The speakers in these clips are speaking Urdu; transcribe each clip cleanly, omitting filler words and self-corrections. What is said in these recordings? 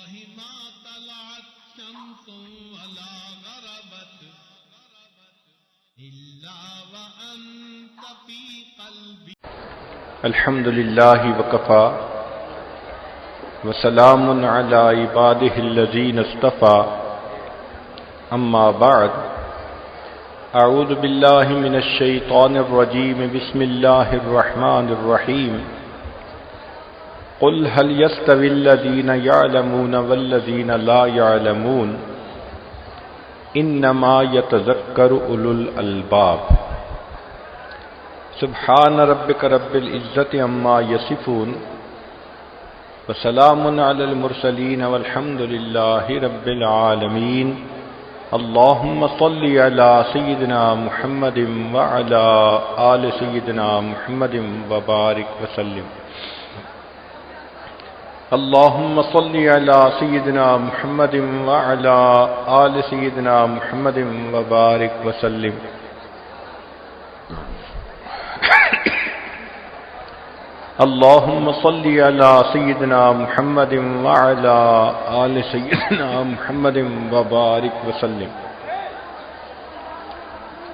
ما طلعت شمس ولا غربت إلا وأنت في قلبي. الحمد لله وكفى وسلام على عباده الذين اصطفى. أما بعد، أعوذ بالله من الشيطان الرجيم. بسم الله الرحمن الرحيم. قل هل يستوي الذين يعلمون والذين لا يعلمون إنما يتذكر أولو الألباب. سبحان ربك رب العزة عما يصفون وسلام على المرسلين والحمد لله رب العالمين. اللهم صل على سيدنا محمد وعلى آل سيدنا محمد وبارك وسلم. اللهم صل على سيدنا محمد وعلى آل سيدنا محمد وبارك وسلم. اللهم صل على سيدنا محمد وعلى آل سيدنا محمد وبارك وسلم.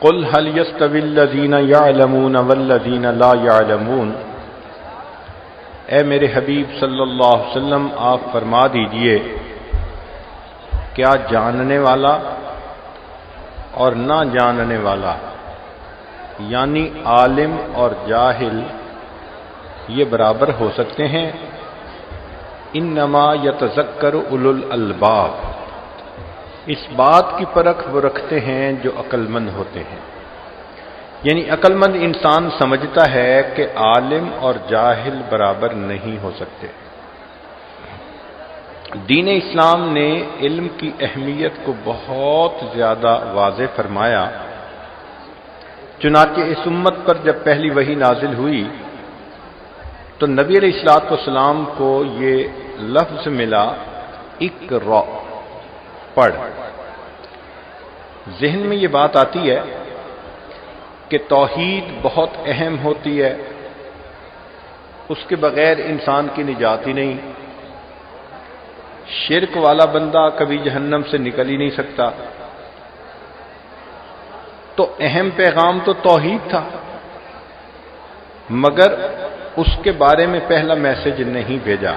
قل هل يستوي الذين يعلمون والذين لا يعلمون. اے میرے حبیب صلی اللہ علیہ وسلم، آپ فرما دیجئے، کیا جاننے والا اور نہ جاننے والا، یعنی عالم اور جاہل، یہ برابر ہو سکتے ہیں؟ انما یتذکر اولو الالباب. اس بات کی پرکھ وہ رکھتے ہیں جو عقل مند ہوتے ہیں. یعنی عقل مند انسان سمجھتا ہے کہ عالم اور جاہل برابر نہیں ہو سکتے. دین اسلام نے علم کی اہمیت کو بہت زیادہ واضح فرمایا. چنانچہ اس امت پر جب پہلی وحی نازل ہوئی تو نبی علیہ الصلوۃ والسلام کو یہ لفظ ملا، اقرأ، پڑھ. ذہن میں یہ بات آتی ہے کہ توحید بہت اہم ہوتی ہے، اس کے بغیر انسان کی نجات ہی نہیں. شرک والا بندہ کبھی جہنم سے نکل ہی نہیں سکتا. تو اہم پیغام تو توحید تھا، مگر اس کے بارے میں پہلا میسج نہیں بھیجا.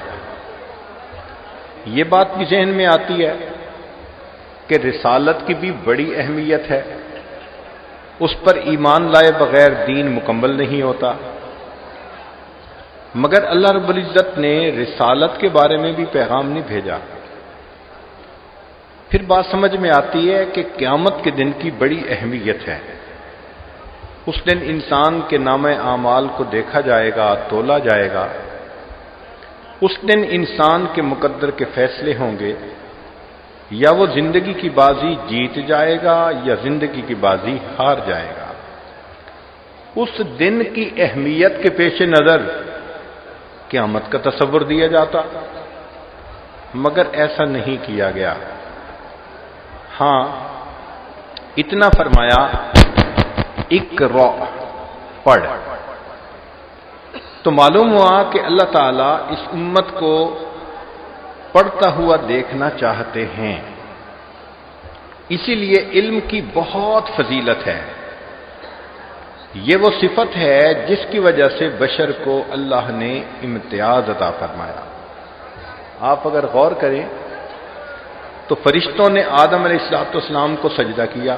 یہ بات بھی ذہن میں آتی ہے کہ رسالت کی بھی بڑی اہمیت ہے. اس پر ایمان لائے بغیر دین مکمل نہیں ہوتا. مگر اللہ رب العزت نے رسالت کے بارے میں بھی پیغام نہیں بھیجا. پھر بات سمجھ میں آتی ہے کہ قیامت کے دن کی بڑی اہمیت ہے. اس دن انسان کے نامہ اعمال کو دیکھا جائے گا، تولا جائے گا. اس دن انسان کے مقدر کے فیصلے ہوں گے، یا وہ زندگی کی بازی جیت جائے گا یا زندگی کی بازی ہار جائے گا. اس دن کی اہمیت کے پیش نظر قیامت کا تصور دیا جاتا، مگر ایسا نہیں کیا گیا. ہاں، اتنا فرمایا، اقرأ، پڑھ. تو معلوم ہوا کہ اللہ تعالیٰ اس امت کو پڑھتا ہوا دیکھنا چاہتے ہیں. اسی لیے علم کی بہت فضیلت ہے. یہ وہ صفت ہے جس کی وجہ سے بشر کو اللہ نے امتیاز عطا فرمایا. آپ اگر غور کریں تو فرشتوں نے آدم علیہ السلام کو سجدہ کیا،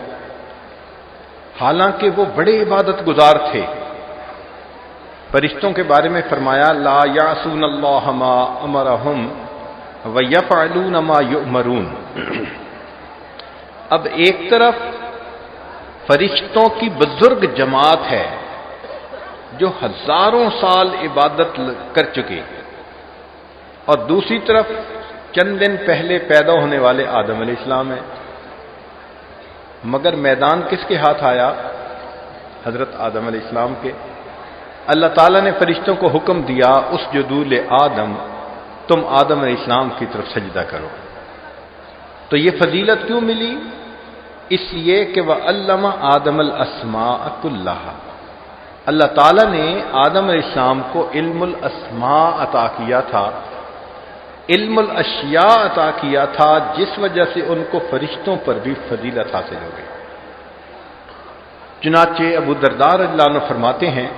حالانکہ وہ بڑے عبادت گزار تھے. فرشتوں کے بارے میں فرمایا، لا یعصون اللہ ما امرہم وَيَفْعَلُونَ مَا يُؤْمَرُونَ. اب ایک طرف فرشتوں کی بزرگ جماعت ہے جو ہزاروں سال عبادت کر چکے، اور دوسری طرف چند دن پہلے پیدا ہونے والے آدم علیہ السلام ہیں. مگر میدان کس کے ہاتھ آیا؟ حضرت آدم علیہ السلام کے. اللہ تعالیٰ نے فرشتوں کو حکم دیا، اسجدوا لآدم، تم آدم علیہ السلام کی طرف سجدہ کرو. تو یہ فضیلت کیوں ملی؟ اس لیے کہ وَعَلَّمَ آدَمَ الْأَسْمَاءَ كُلَّهَا. اللہ تعالیٰ نے آدم علیہ السلام کو علم الاسماء عطا کیا تھا. علم الاشیاء عطا کیا تھا جس وجہ سے ان کو فرشتوں پر بھی فضیلت حاصل ہو گئی۔ چنانچہ ابو درداء رضی اللہ عنہ فرماتے ہیں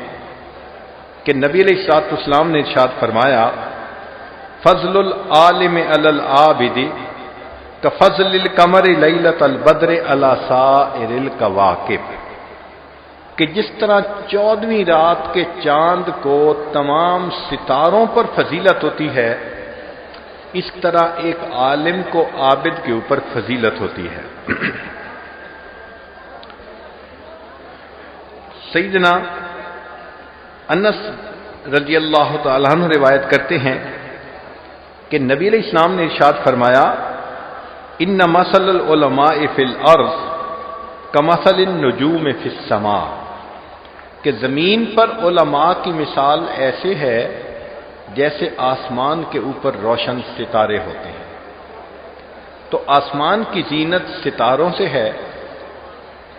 کہ نبی علیہ الصلوۃ والسلام نے ارشاد فرمایا فضل العالم علی العابد کفضل القمر لیلۃ البدر علی سائر الکواکب، کہ جس طرح 14ویں رات کے چاند کو تمام ستاروں پر فضیلت ہوتی ہے، اس طرح ایک عالم کو عابد کے اوپر فضیلت ہوتی ہے۔ سیدنا انس رضی اللہ تعالیٰ عنہ روایت کرتے ہیں کہ نبی علیہ السلام نے ارشاد فرمایا ان مثل العلماء فی الارض کمثل النجوم فی السماء، کہ زمین پر علماء کی مثال ایسے ہے جیسے آسمان کے اوپر روشن ستارے ہوتے ہیں۔ تو آسمان کی زینت ستاروں سے ہے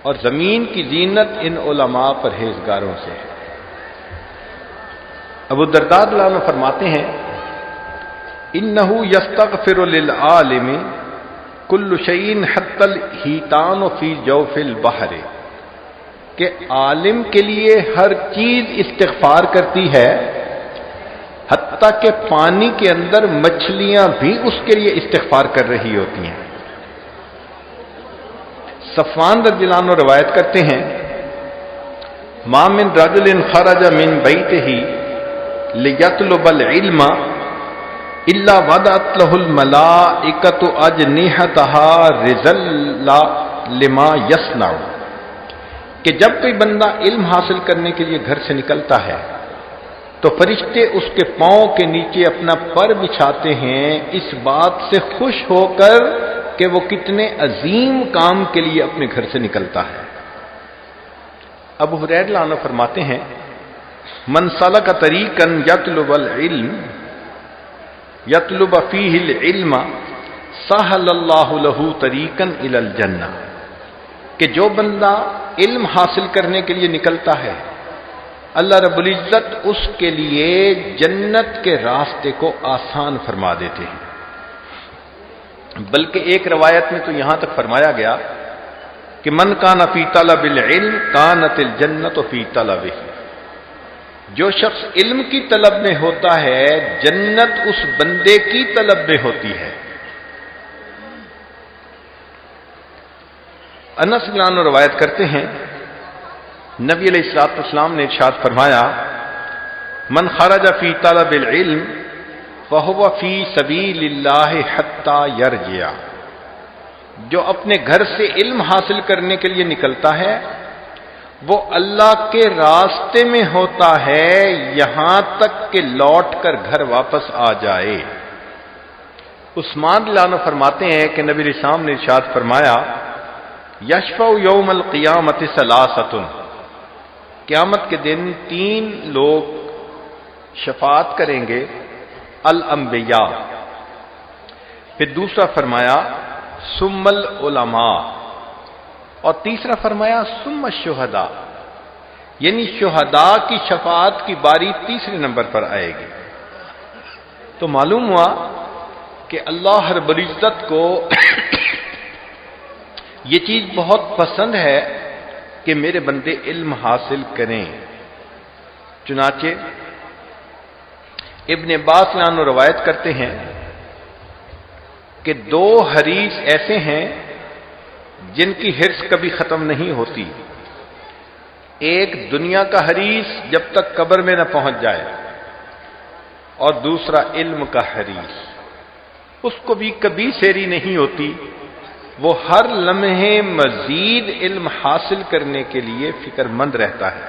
اور زمین کی زینت ان علماء پرہیزگاروں سے ہے۔ ابو الدرداء رضی اللہ عنہ فرماتے ہیں انہ یستغفر للعالم کل شیء حتی الحیتان فی جوف البحر، کہ عالم کے لیے ہر چیز استغفار کرتی ہے، حتیٰ کہ پانی کے اندر مچھلیاں بھی اس کے لیے استغفار کر رہی ہوتی ہیں۔ صفوان رضی اللہ عنہ روایت کرتے ہیں ما من رجل خرج من بیتہ لیطلب العلم الا وضعت له الملائکۃ اجنحتها رزلا لما یصنع، کہ جب کوئی بندہ علم حاصل کرنے کے لیے گھر سے نکلتا ہے تو فرشتے اس کے پاؤں کے نیچے اپنا پر بچھاتے ہیں اس بات سے خوش ہو کر کہ وہ کتنے عظیم کام کے لیے اپنے گھر سے نکلتا ہے۔ ابو ہریرہ رضی اللہ عنہ فرماتے ہیں من سلک طریقا یطلب العلم یطلب فیہ العلم سہل اللہ لہ طریقا الی الجنہ، کہ جو بندہ علم حاصل کرنے کے لیے نکلتا ہے اللہ رب العزت اس کے لیے جنت کے راستے کو آسان فرما دیتے ہیں۔ بلکہ ایک روایت میں تو یہاں تک فرمایا گیا کہ من کان فی طلب العلم کانت الجنت فی طلبہ، جو شخص علم کی طلب میں ہوتا ہے جنت اس بندے کی طلب میں ہوتی ہے۔ انس رضی اللہ عنہ روایت کرتے ہیں نبی علیہ الصلوۃ والسلام نے ارشاد فرمایا من خرج فی طلب العلم فهو فی سبیل اللہ حتی یرجع، جو اپنے گھر سے علم حاصل کرنے کے لیے نکلتا ہے وہ اللہ کے راستے میں ہوتا ہے یہاں تک کہ لوٹ کر گھر واپس آ جائے۔ عثمان رضی اللہ عنہ فرماتے ہیں کہ نبی علیہ السلام نے ارشاد فرمایا یشفع یوم القیامت ثلاثۃ، قیامت کے دن 3 لوگ شفاعت کریں گے، الانبیاء، پھر دوسرا فرمایا ثم العلماء، اور تیسرا فرمایا ثم الشہداء، یعنی شہداء کی شفاعت کی باری تیسرے نمبر پر آئے گی۔ تو معلوم ہوا کہ اللہ رب العزت کو یہ چیز بہت پسند ہے کہ میرے بندے علم حاصل کریں۔ چنانچہ ابن عباس عنہ روایت کرتے ہیں کہ 2 حریث ایسے ہیں جن کی حرص کبھی ختم نہیں ہوتی، ایک دنیا کا حریث جب تک قبر میں نہ پہنچ جائے، اور دوسرا علم کا حریث، اس کو بھی کبھی سیری نہیں ہوتی، وہ ہر لمحے مزید علم حاصل کرنے کے لیے فکر مند رہتا ہے۔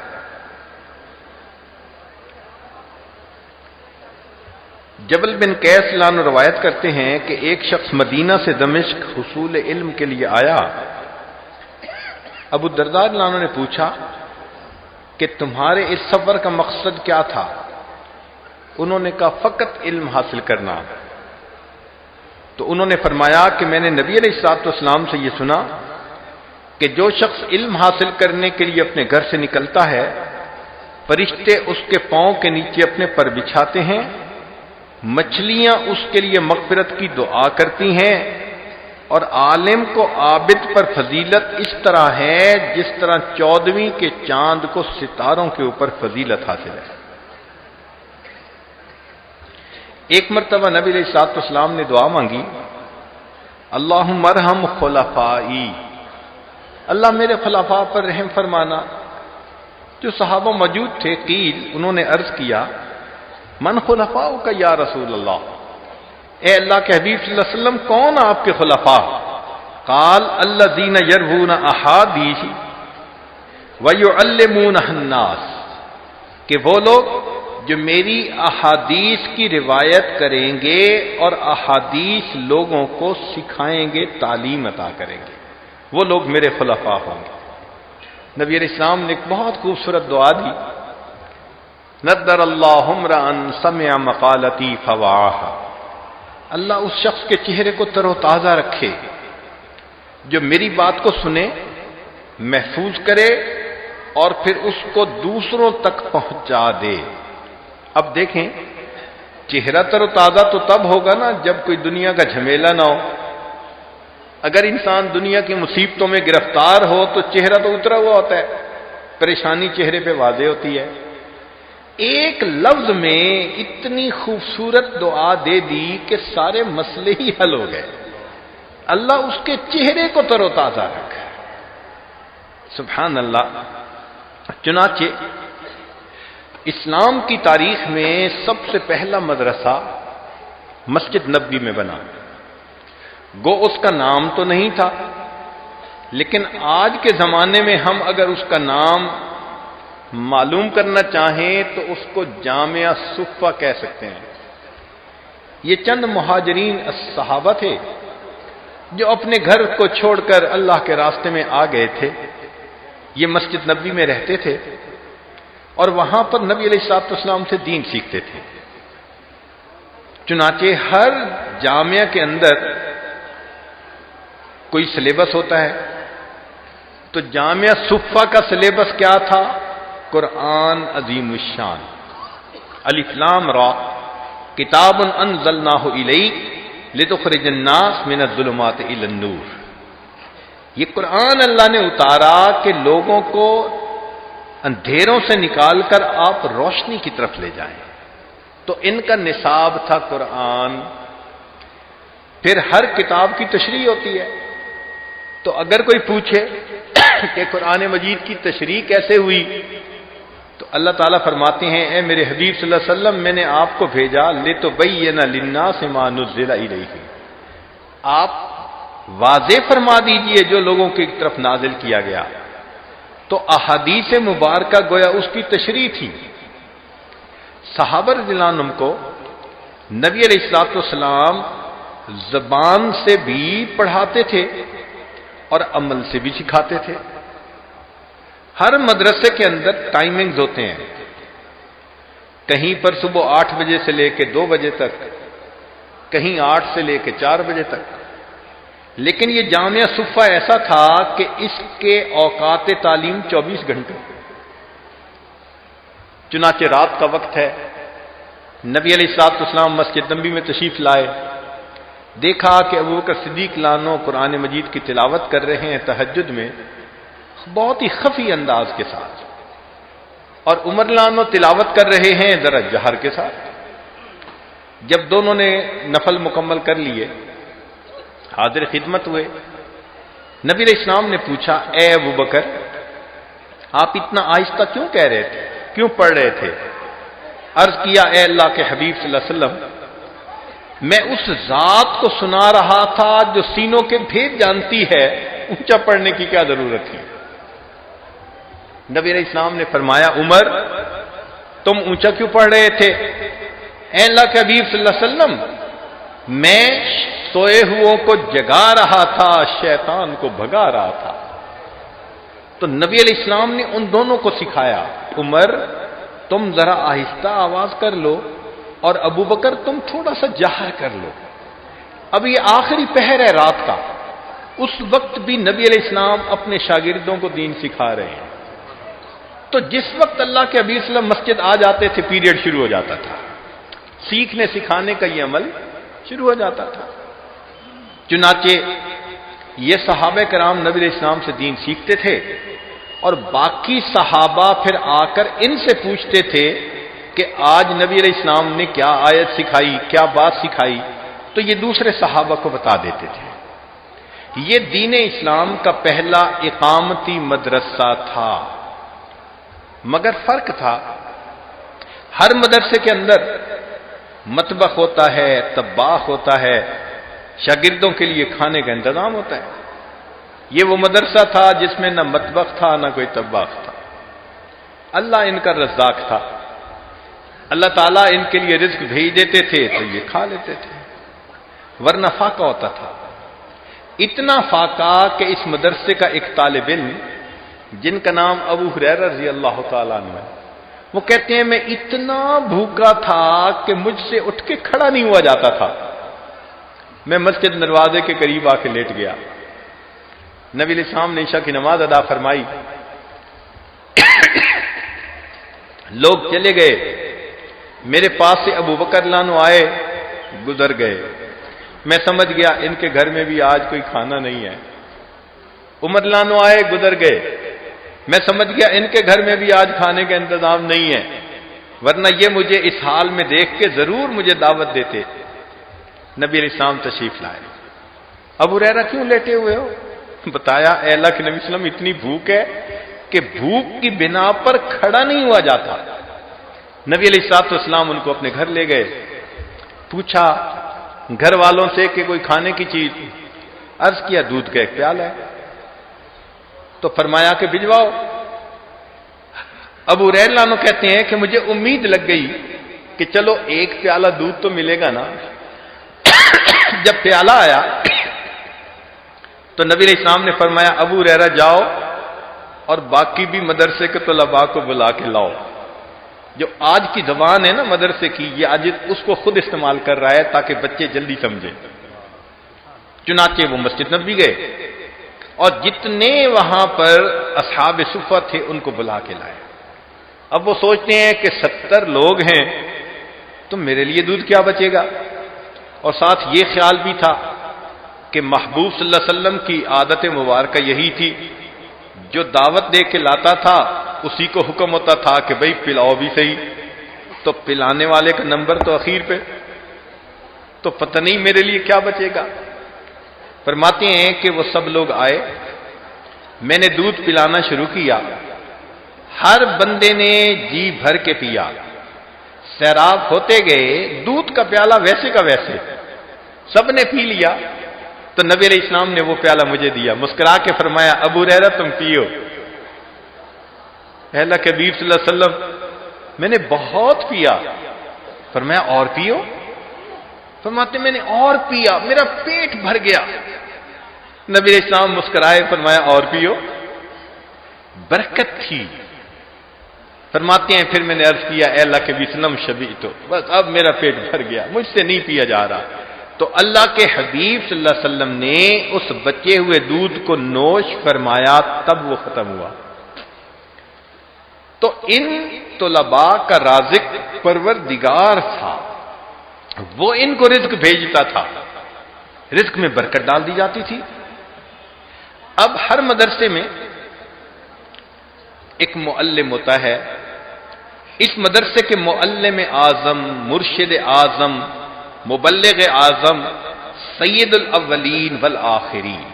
جبل بن قیس لان روایت کرتے ہیں کہ ایک شخص مدینہ سے دمشق حصول علم کے لیے آیا۔ ابو الدرداء لانو نے پوچھا کہ تمہارے اس سفر کا مقصد کیا تھا؟ انہوں نے کہا فقط علم حاصل کرنا۔ تو انہوں نے فرمایا کہ میں نے نبی علیہ الصلوۃ والسلام سے یہ سنا کہ جو شخص علم حاصل کرنے کے لیے اپنے گھر سے نکلتا ہے، فرشتے اس کے پاؤں کے نیچے اپنے پر بچھاتے ہیں، مچھلیاں اس کے لیے مغفرت کی دعا کرتی ہیں، اور عالم کو عابد پر فضیلت اس طرح ہے جس طرح 14ویں کے چاند کو ستاروں کے اوپر فضیلت حاصل ہے۔ ایک مرتبہ نبی علیہ الصلوۃ والسلام نے دعا مانگی، اللہم ارحم خلفائی، اللہ میرے خلفاء پر رحم فرمانا۔ جو صحابہ موجود تھے قیل، انہوں نے عرض کیا، من خلفاؤ کا یا رسول اللہ، اے اللہ کے حبیب صلی اللہ علیہ وسلم کون آپ کے خلفاء؟ قال الذین یروون احادیث ویعلمونها الناس، کہ وہ لوگ جو میری احادیث کی روایت کریں گے اور احادیث لوگوں کو سکھائیں گے، تعلیم عطا کریں گے، وہ لوگ میرے خلفاء ہوں گے۔ نبی علیہ السلام نے ایک بہت خوبصورت دعا دی، نذر اللہ امرأ سمع مقالتی فوعاها، اللہ اس شخص کے چہرے کو تر و تازہ رکھے جو میری بات کو سنے، محفوظ کرے اور پھر اس کو دوسروں تک پہنچا دے۔ اب دیکھیں، چہرہ تر و تازہ تو تب ہوگا نا جب کوئی دنیا کا جھمیلا نہ ہو۔ اگر انسان دنیا کی مصیبتوں میں گرفتار ہو تو چہرہ تو اترا ہوا ہوتا ہے، پریشانی چہرے پہ واضح ہوتی ہے۔ ایک لفظ میں اتنی خوبصورت دعا دے دی کہ سارے مسئلے ہی حل ہو گئے، اللہ اس کے چہرے کو تر و تازہ رکھا۔ سبحان اللہ۔ چنانچہ اسلام کی تاریخ میں سب سے پہلا مدرسہ مسجد نبوی میں بنا، گو اس کا نام تو نہیں تھا، لیکن آج کے زمانے میں ہم اگر اس کا نام معلوم کرنا چاہیں تو اس کو جامعہ صفہ کہہ سکتے ہیں۔ یہ چند مہاجرین الصحابہ تھے جو اپنے گھر کو چھوڑ کر اللہ کے راستے میں آ گئے تھے۔ یہ مسجد نبوی میں رہتے تھے اور وہاں پر نبی علیہ الصلوۃ والسلام سے دین سیکھتے تھے۔ چنانچہ ہر جامعہ کے اندر کوئی سلیبس ہوتا ہے، تو جامعہ صفہ کا سلیبس کیا تھا؟ قرآن عظیم الشان، الف لام را کتاب انزلناہ الیک لتخرج الناس من الظلمات الی النور۔ یہ قرآن اللہ نے اتارا کہ لوگوں کو اندھیروں سے نکال کر آپ روشنی کی طرف لے جائیں، تو ان کا نصاب تھا قرآن۔ پھر ہر کتاب کی تشریح ہوتی ہے، تو اگر کوئی پوچھے کہ قرآن مجید کی تشریح کیسے ہوئی، تو اللہ تعالیٰ فرماتے ہیں، اے میرے حبیب صلی اللہ علیہ وسلم میں نے آپ کو بھیجا لِتُبَيِّنَ لِلنَّاسِ مَا نُزِّلَ إِلَيْهِمْ، آپ واضح فرما دیجئے جو لوگوں کی طرف نازل کیا گیا۔ تو احادیث مبارکہ گویا اس کی تشریح تھی۔ صحابہ رضی اللہ عنہم کو نبی علیہ الصلوۃ والسلام زبان سے بھی پڑھاتے تھے اور عمل سے بھی سکھاتے تھے۔ ہر مدرسے کے اندر ٹائمنگز ہوتے ہیں، کہیں پر صبح 8 بجے سے لے کے 2 بجے تک، کہیں 8 سے لے کے 4 بجے تک، لیکن یہ جامعہ صفہ ایسا تھا کہ اس کے اوقات تعلیم 24 گھنٹے۔ چنانچہ رات کا وقت ہے، نبی علیہ الصلوۃ والسلام مسجد نبوی میں تشریف لائے، دیکھا کہ ابوبکر صدیق لانو قرآن مجید کی تلاوت کر رہے ہیں تہجد میں بہت ہی خفی انداز کے ساتھ، اور عمر لانو تلاوت کر رہے ہیں ذرا جہر کے ساتھ۔ جب دونوں نے نفل مکمل کر لیے، حاضر خدمت ہوئے، نبی علیہ السلام نے پوچھا، اے ابوبکر آپ اتنا آہستہ کیوں کہہ رہے تھے، کیوں پڑھ رہے تھے؟ عرض کیا، اے اللہ کے حبیب صلی اللہ علیہ وسلم میں اس ذات کو سنا رہا تھا جو سینوں کے بھید جانتی ہے، اونچا پڑھنے کی کیا ضرورت تھی؟ نبی علیہ السلام نے فرمایا، عمر تم اونچا کیوں پڑھ رہے تھے؟ اے اللہ کے حبیب صلی اللہ علیہ وسلم میں سوئے ہوئوں کو جگا رہا تھا، شیطان کو بھگا رہا تھا۔ تو نبی علیہ السلام نے ان دونوں کو سکھایا، عمر تم ذرا آہستہ آواز کر لو اور ابوبکر تم تھوڑا سا جہر کر لو۔ اب یہ آخری پہر ہے رات کا، اس وقت بھی نبی علیہ السلام اپنے شاگردوں کو دین سکھا رہے ہیں۔ تو جس وقت اللہ کے حبیب صلی اللہ علیہ وسلم مسجد آ جاتے تھے پیریڈ شروع ہو جاتا تھا، سیکھنے سکھانے کا یہ عمل شروع ہو جاتا تھا۔ چنانچہ یہ صحابہ کرام نبی علیہ السلام سے دین سیکھتے تھے اور باقی صحابہ پھر آ کر ان سے پوچھتے تھے کہ آج نبی علیہ السلام نے کیا آیت سکھائی، کیا بات سکھائی، تو یہ دوسرے صحابہ کو بتا دیتے تھے۔ یہ دین اسلام کا پہلا اقامتی مدرسہ تھا، مگر فرق تھا، ہر مدرسے کے اندر مطبخ ہوتا ہے، طباخ ہوتا ہے، شاگردوں کے لیے کھانے کا انتظام ہوتا ہے۔ یہ وہ مدرسہ تھا جس میں نہ مطبخ تھا نہ کوئی طباخ تھا۔ اللہ ان کا رزاق تھا، اللہ تعالیٰ ان کے لیے رزق بھیج دیتے تھے تو یہ کھا لیتے تھے، ورنہ فاقہ ہوتا تھا۔ اتنا فاقہ کہ اس مدرسے کا ایک طالب علم جن کا نام ابو ہریرہ رضی اللہ تعالیٰ عنہ ہے، وہ کہتے ہیں میں اتنا بھوکا تھا کہ مجھ سے اٹھ کے کھڑا نہیں ہوا جاتا تھا، میں مسجد دروازے کے قریب آ کے لیٹ گیا۔ نبی علیہ السلام نے عشاء کی نماز ادا فرمائی، لوگ چلے گئے، میرے پاس سے ابو بکر لانو آئے، گزر گئے، میں سمجھ گیا ان کے گھر میں بھی آج کوئی کھانا نہیں ہے۔ عمر لانو آئے، گزر گئے، میں سمجھ گیا ان کے گھر میں بھی آج کھانے کا انتظام نہیں ہے، ورنہ یہ مجھے اس حال میں دیکھ کے ضرور مجھے دعوت دیتے۔ نبی علیہ السلام تشریف لائے، ابو ہریرہ کیوں لیٹے ہوئے ہو؟ بتایا اے اللہ کے نبی صلی اللہ علیہ وسلم اتنی بھوک ہے کہ بھوک کی بنا پر کھڑا نہیں ہوا جاتا۔ نبی علیہ السلام ان کو اپنے گھر لے گئے، پوچھا گھر والوں سے کہ کوئی کھانے کی چیز، عرض کیا دودھ کا ایک پیالہ ہے، تو فرمایا کہ بھجواؤ۔ ابو ہریرہ عنہ کہتے ہیں کہ مجھے امید لگ گئی کہ چلو ایک پیالہ دودھ تو ملے گا نا۔ جب پیالہ آیا تو نبی علیہ السلام نے فرمایا ابو ہریرہ جاؤ اور باقی بھی مدرسے کے طلباء کو بلا کے لاؤ۔ جو آج کی زبان ہے نا مدرسے کی، یہ آج اس کو خود استعمال کر رہا ہے تاکہ بچے جلدی سمجھیں۔ چنانچہ وہ مسجد نبوی گئے اور جتنے وہاں پر اصحاب صفہ تھے ان کو بلا کے لائے۔ اب وہ سوچتے ہیں کہ 70 لوگ ہیں تو میرے لیے دودھ کیا بچے گا، اور ساتھ یہ خیال بھی تھا کہ محبوب صلی اللہ علیہ وسلم کی عادت مبارکہ یہی تھی، جو دعوت دے کے لاتا تھا اسی کو حکم ہوتا تھا کہ بھئی پلاؤ بھی صحیح، تو پلانے والے کا نمبر تو اخیر پہ، تو پتہ نہیں میرے لیے کیا بچے گا۔ فرماتے ہیں کہ وہ سب لوگ آئے، میں نے دودھ پلانا شروع کیا، ہر بندے نے جی بھر کے پیا، سیراب ہوتے گئے، دودھ کا پیالہ ویسے کا ویسے، سب نے پی لیا۔ تو نبی علیہ السلام نے وہ پیالہ مجھے دیا، مسکرا کے فرمایا ابو ہریرہ تم پیو۔ اے اللہ کے حبیب صلی اللہ علیہ وسلم میں نے بہت پیا۔ فرمایا اور پیو؟ فرماتے میں نے اور پیا، میرا پیٹ بھر گیا۔ نبی علیہ السلام مسکرائے، فرمایا اور پیو، برکت تھی۔ فرماتے ہیں پھر میں نے عرض کیا اے اللہ کے نبی صلی اللہ علیہ وسلم شبعت، بس اب میرا پیٹ بھر گیا، مجھ سے نہیں پیا جا رہا۔ تو اللہ کے حبیب صلی اللہ علیہ وسلم نے اس بچے ہوئے دودھ کو نوش فرمایا، تب وہ ختم ہوا۔ تو ان طلباء کا رازق پروردگار تھا، وہ ان کو رزق بھیجتا تھا، رزق میں برکت ڈال دی جاتی تھی۔ اب ہر مدرسے میں ایک معلم ہوتا ہے، اس مدرسے کے معلم اعظم، مرشد اعظم، مبلغ اعظم، سید الاولین والآخرین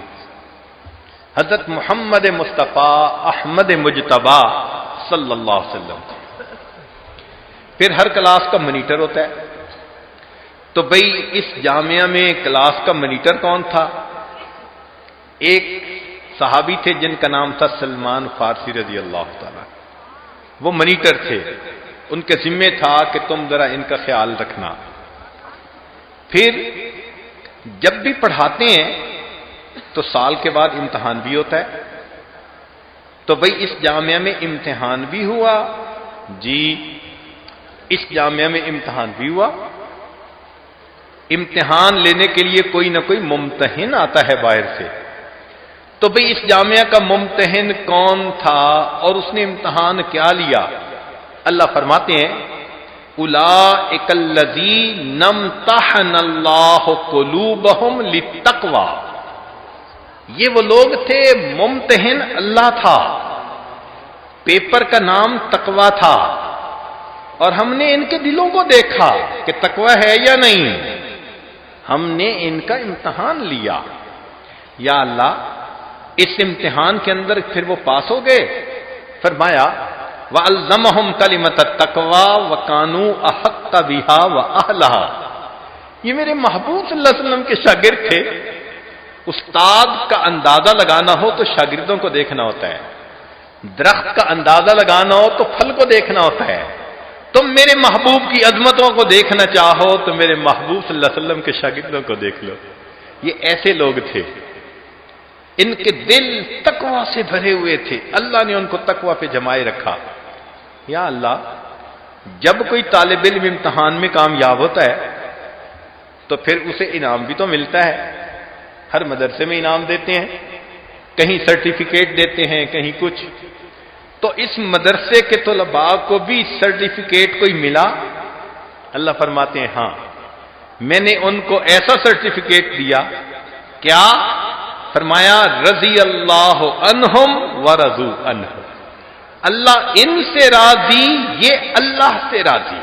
حضرت محمد مصطفیٰ احمد مجتبیٰ صلی اللہ علیہ وسلم۔ پھر ہر کلاس کا منیٹر ہوتا ہے، تو بھئی اس جامعہ میں کلاس کا منیٹر کون تھا؟ ایک صحابی تھے جن کا نام تھا سلمان فارسی رضی اللہ تعالیٰ، وہ منیٹر تھے، ان کے ذمہ تھا کہ تم ذرا ان کا خیال رکھنا۔ پھر جب بھی پڑھاتے ہیں تو سال کے بعد امتحان بھی ہوتا ہے، تو بھئی اس جامعہ میں امتحان بھی ہوا؟ جی اس جامعہ میں امتحان بھی ہوا۔ امتحان لینے کے لیے کوئی نہ کوئی ممتحن آتا ہے باہر سے، تو بھئی اس جامعہ کا ممتحن کون تھا اور اس نے امتحان کیا لیا؟ اللہ فرماتے ہیں اولئک الذین امتحن اللہ قلوبہم للتقوی، یہ وہ لوگ تھے، ممتحن اللہ تھا، پیپر کا نام تقوی تھا، اور ہم نے ان کے دلوں کو دیکھا کہ تقوی ہے یا نہیں، ہم نے ان کا امتحان لیا۔ یا اللہ، اس امتحان کے اندر پھر وہ پاس ہو گئے۔ فرمایا وَأَلْزَمَهُمْ كَلِمَةَ التَّقْوَى وَكَانُوا أَحَقَّ بِهَا وَأَهْلَهَا۔ یہ میرے محبوب صلی اللہ علیہ وسلم کے شاگرد تھے۔ استاد کا اندازہ لگانا ہو تو شاگردوں کو دیکھنا ہوتا ہے، درخت کا اندازہ لگانا ہو تو پھل کو دیکھنا ہوتا ہے۔ تم میرے محبوب کی عظمتوں کو دیکھنا چاہو تو میرے محبوب صلی اللہ علیہ وسلم کے شاگردوں کو دیکھ لو۔ یہ ایسے لوگ تھے، ان کے دل تقوی سے بھرے ہوئے تھے، اللہ نے ان کو تقوی پہ جمائے رکھا۔ یا اللہ، جب کوئی طالب علم امتحان میں کامیاب ہوتا ہے تو پھر اسے انعام بھی تو ملتا ہے۔ ہر مدرسے میں انعام دیتے ہیں، کہیں سرٹیفکیٹ دیتے ہیں، کہیں کچھ۔ تو اس مدرسے کے طلباء کو بھی سرٹیفکیٹ کوئی ملا؟ اللہ فرماتے ہیں ہاں، میں نے ان کو ایسا سرٹیفکیٹ دیا، کیا؟ فرمایا رضی اللہ عنہم ورضوا عنہ، اللہ ان سے راضی، یہ اللہ سے راضی۔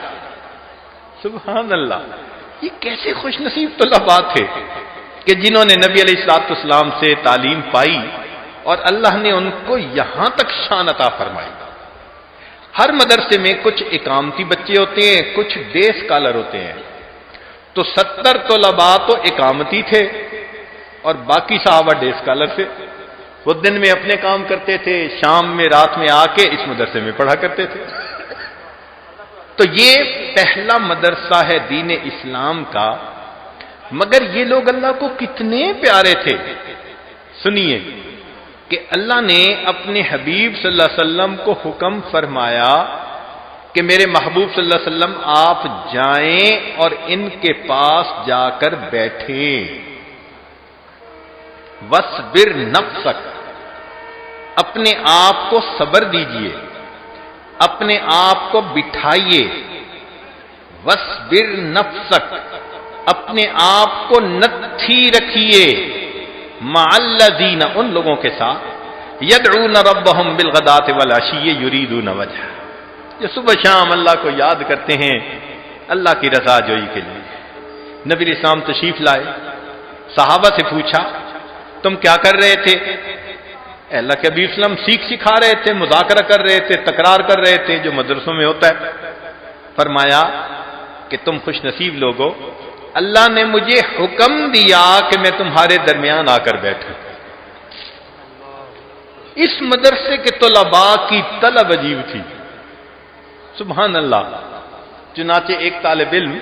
سبحان اللہ، یہ کیسے خوش نصیب طلباء تھے کہ جنہوں نے نبی علیہ الصلوۃ والسلام سے تعلیم پائی اور اللہ نے ان کو یہاں تک شان عطا فرمائی۔ ہر مدرسے میں کچھ اقامتی بچے ہوتے ہیں، کچھ ڈے اسکالر ہوتے ہیں۔ تو 70 طلباء تو اقامتی تھے اور باقی صحابہ ڈے اسکالر تھے۔ وہ دن میں اپنے کام کرتے تھے، شام میں رات میں آ کے اس مدرسے میں پڑھا کرتے تھے۔ تو یہ پہلا مدرسہ ہے دین اسلام کا، مگر یہ لوگ اللہ کو کتنے پیارے تھے۔ سنیے کہ اللہ نے اپنے حبیب صلی اللہ علیہ وسلم کو حکم فرمایا کہ میرے محبوب صلی اللہ علیہ وسلم آپ جائیں اور ان کے پاس جا کر بیٹھیں۔ وَاصْبِرْ نَفْسَكَ، اپنے آپ کو صبر دیجئے، اپنے آپ کو بٹھائیے۔ وَاصْبِرْ نَفْسَكَ، اپنے آپ کو نتھی رکھیے، مَعَ الَّذِينَ، ان لوگوں کے ساتھ، يَدْعُونَ رَبَّهُمْ بِالْغَدَاةِ وَالْعَشِيِّ يُرِيدُونَ وَجْهَهُ، جو صبح شام اللہ کو یاد کرتے ہیں اللہ کی رضا جوئی کے لیے۔ نبی علیہ السلام تشریف لائے، صحابہ سے پوچھا تم کیا کر رہے تھے؟ اللہ کے حبیب صلی اللہ علیہ وسلم سیکھ سکھا رہے تھے، مذاکرہ کر رہے تھے، تکرار کر رہے تھے، جو مدرسوں میں ہوتا ہے۔ فرمایا کہ تم خوش نصیب لوگو، اللہ نے مجھے حکم دیا کہ میں تمہارے درمیان آ کر بیٹھوں۔ اس مدرسے کے طلباء کی طلب عجیب تھی، سبحان اللہ۔ چنانچہ ایک طالب علم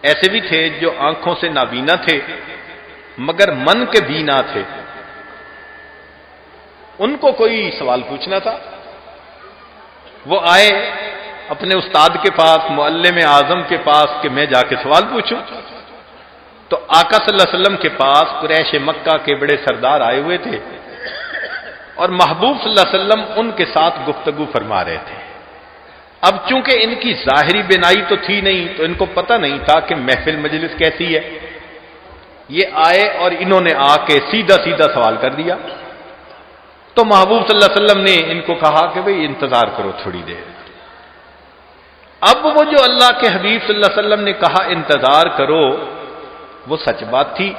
ایسے بھی تھے جو آنکھوں سے نابینا تھے مگر من کے بینا تھے۔ ان کو کوئی سوال پوچھنا تھا، وہ آئے اپنے استاد کے پاس، معلم اعظم کے پاس کہ میں جا کے سوال پوچھوں۔ تو آقا صلی اللہ علیہ وسلم کے پاس قریش مکہ کے بڑے سردار آئے ہوئے تھے اور محبوب صلی اللہ علیہ وسلم ان کے ساتھ گفتگو فرما رہے تھے۔ اب چونکہ ان کی ظاہری بینائی تو تھی نہیں تو ان کو پتہ نہیں تھا کہ محفل مجلس کیسی ہے۔ یہ آئے اور انہوں نے آ کے سیدھا سیدھا سوال کر دیا۔ تو محبوب صلی اللہ علیہ وسلم نے ان کو کہا کہ بھئی انتظار کرو تھوڑی دیر۔ اب وہ جو اللہ کے حبیب صلی اللہ علیہ وسلم نے کہا انتظار کرو، وہ سچ بات تھی،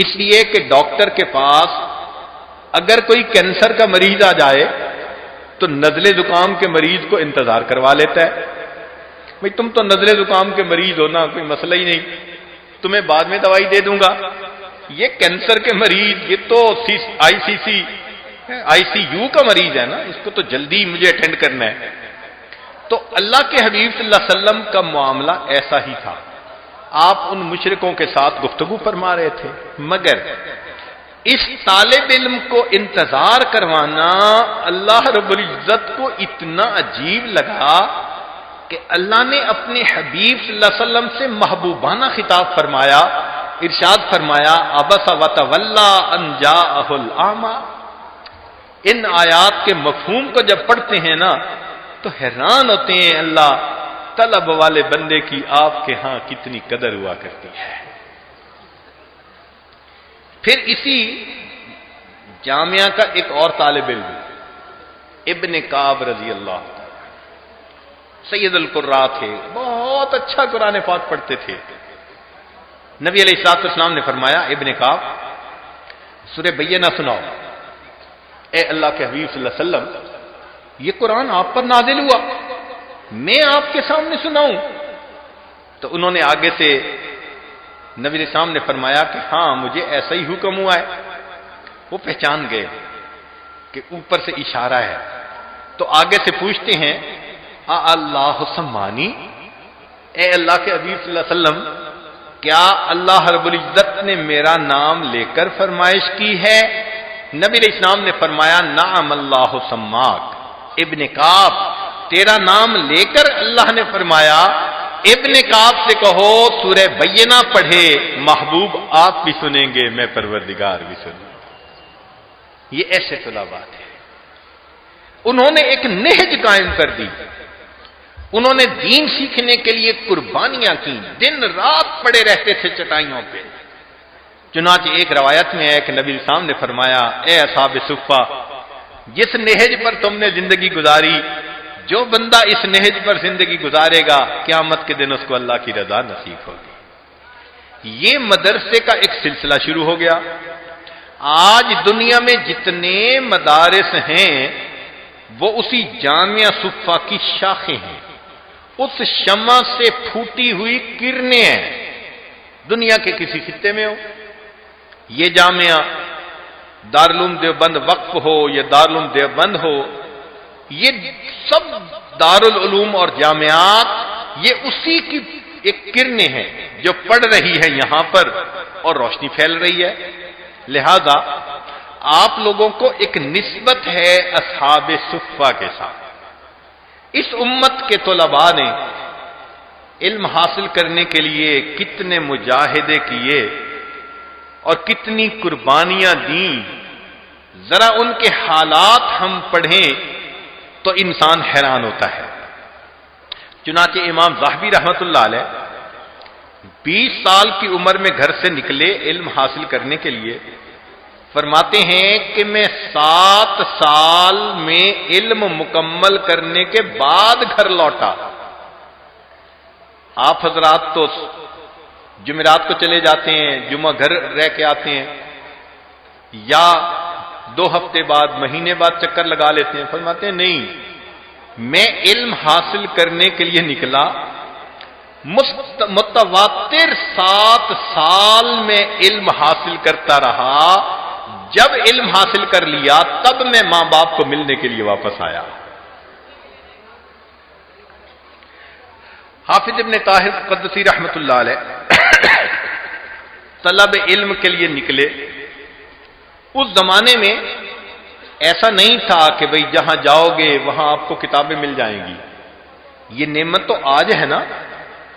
اس لیے کہ ڈاکٹر کے پاس اگر کوئی کینسر کا مریض آ جائے تو نزلے زکام کے مریض کو انتظار کروا لیتا ہے۔ بھئی تم تو نزلے زکام کے مریض ہو نا، کوئی مسئلہ ہی نہیں، تمہیں بعد میں دوائی دے دوں گا۔ یہ کینسر کے مریض، یہ تو آئی سی یو کا مریض ہے نا، اس کو تو جلدی مجھے اٹینڈ کرنا ہے۔ تو اللہ کے حبیب صلی اللہ علیہ وسلم کا معاملہ ایسا ہی تھا، آپ ان مشرکوں کے ساتھ گفتگو فرما رہے تھے، مگر اس طالب علم کو انتظار کروانا اللہ رب العزت کو اتنا عجیب لگا کہ اللہ نے اپنے حبیب صلی اللہ علیہ وسلم سے محبوبانہ خطاب فرمایا، ارشاد فرمایا عبس وتولی ان جاءہ الاعمی۔ ان آیات کے مفہوم کو جب پڑھتے ہیں نا تو حیران ہوتے ہیں اللہ طلب والے بندے کی آپ کے ہاں کتنی قدر ہوا کرتی ہے۔ پھر اسی جامعہ کا ایک اور طالب علم ابن کعب رضی اللہ عنہ سید القراء تھے، بہت اچھا قرآن پاک پڑھتے تھے۔ نبی علیہ الصلوۃ والسلام نے فرمایا ابن کعب سورہ بینہ سناؤ۔ اے اللہ کے حبیب صلی اللہ علیہ وسلم یہ قرآن آپ پر نازل ہوا، میں آپ کے سامنے سناؤں؟ تو انہوں نے آگے سے نبی علیہ السلام نے فرمایا کہ ہاں مجھے ایسا ہی حکم ہوا ہے۔ وہ پہچان گئے کہ اوپر سے اشارہ ہے، تو آگے سے پوچھتے ہیں اللہ سمانی، اے اللہ کے حبیب صلی اللہ علیہ وسلم کیا اللہ رب العزت نے میرا نام لے کر فرمائش کی ہے؟ نبی علیہ السلام نے فرمایا نعم اللہ سماک ابن کعب، تیرا نام لے کر اللہ نے فرمایا ابن کعب سے کہو سورہ بینہ پڑھے، محبوب آپ بھی سنیں گے، میں پروردگار بھی سنوں۔ یہ ایسے طلباء تھے، انہوں نے ایک نہج قائم کر دی، انہوں نے دین سیکھنے کے لیے قربانیاں کی، دن رات پڑے رہتے تھے چٹائیوں پہ۔ چنانچہ ایک روایت میں ہے کہ نبی اسلام نے فرمایا اے اصحاب صفہ، جس نہج پر تم نے زندگی گزاری، جو بندہ اس نہج پر زندگی گزارے گا قیامت کے دن اس کو اللہ کی رضا نصیب ہوگی۔ یہ مدرسے کا ایک سلسلہ شروع ہو گیا۔ آج دنیا میں جتنے مدارس ہیں وہ اسی جامعہ صفہ کی شاخیں ہیں، اس شمع سے پھوٹی ہوئی کرنیں ہیں۔ دنیا کے کسی خطے میں ہو، یہ جامعہ دارالعلوم دیوبند وقف ہو یا دارالعلوم دیوبند ہو، یہ سب دارالعلوم اور جامعات یہ اسی کی ایک کرنیں ہیں جو پڑ رہی ہے یہاں پر اور روشنی پھیل رہی ہے۔ لہذا آپ لوگوں کو ایک نسبت ہے اصحاب صفہ کے ساتھ۔ اس امت کے طلباء نے علم حاصل کرنے کے لیے کتنے مجاہدے کیے اور کتنی قربانیاں دیں، ذرا ان کے حالات ہم پڑھیں تو انسان حیران ہوتا ہے۔ چنانچہ امام ذہبی رحمۃ اللہ علیہ 20 سال کی عمر میں گھر سے نکلے علم حاصل کرنے کے لیے، فرماتے ہیں کہ میں 7 سال میں علم مکمل کرنے کے بعد گھر لوٹا۔ آپ حضرات تو جمعرات کو چلے جاتے ہیں، جمعہ گھر رہ کے آتے ہیں، یا 2 ہفتے بعد مہینے بعد چکر لگا لیتے ہیں۔ فرماتے ہیں نہیں، میں علم حاصل کرنے کے لیے نکلا، متواتر 7 سال میں علم حاصل کرتا رہا، جب علم حاصل کر لیا تب میں ماں باپ کو ملنے کے لیے واپس آیا۔ حافظ ابن طاہر قدسی رحمت اللہ علیہ طلب علم کے لیے نکلے۔ اس زمانے میں ایسا نہیں تھا کہ بھئی جہاں جاؤ گے وہاں آپ کو کتابیں مل جائیں گی۔ یہ نعمت تو آج ہے نا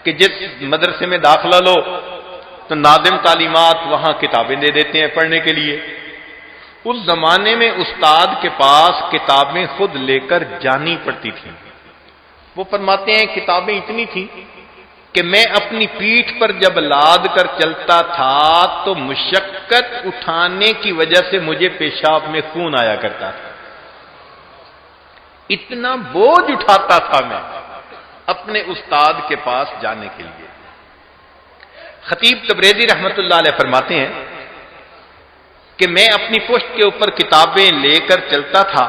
کہ جس مدرسے میں داخلہ لو تو ناظم تعلیمات وہاں کتابیں دے دیتے ہیں پڑھنے کے لیے۔ اس زمانے میں استاد کے پاس کتابیں خود لے کر جانی پڑتی تھیں۔ وہ فرماتے ہیں کتابیں اتنی تھیں کہ میں اپنی پیٹھ پر جب لاد کر چلتا تھا تو مشقت اٹھانے کی وجہ سے مجھے پیشاب میں خون آیا کرتا تھا۔ اتنا بوجھ اٹھاتا تھا میں اپنے استاد کے پاس جانے کے لیے۔ خطیب تبریزی رحمت اللہ علیہ فرماتے ہیں کہ میں اپنی پشت کے اوپر کتابیں لے کر چلتا تھا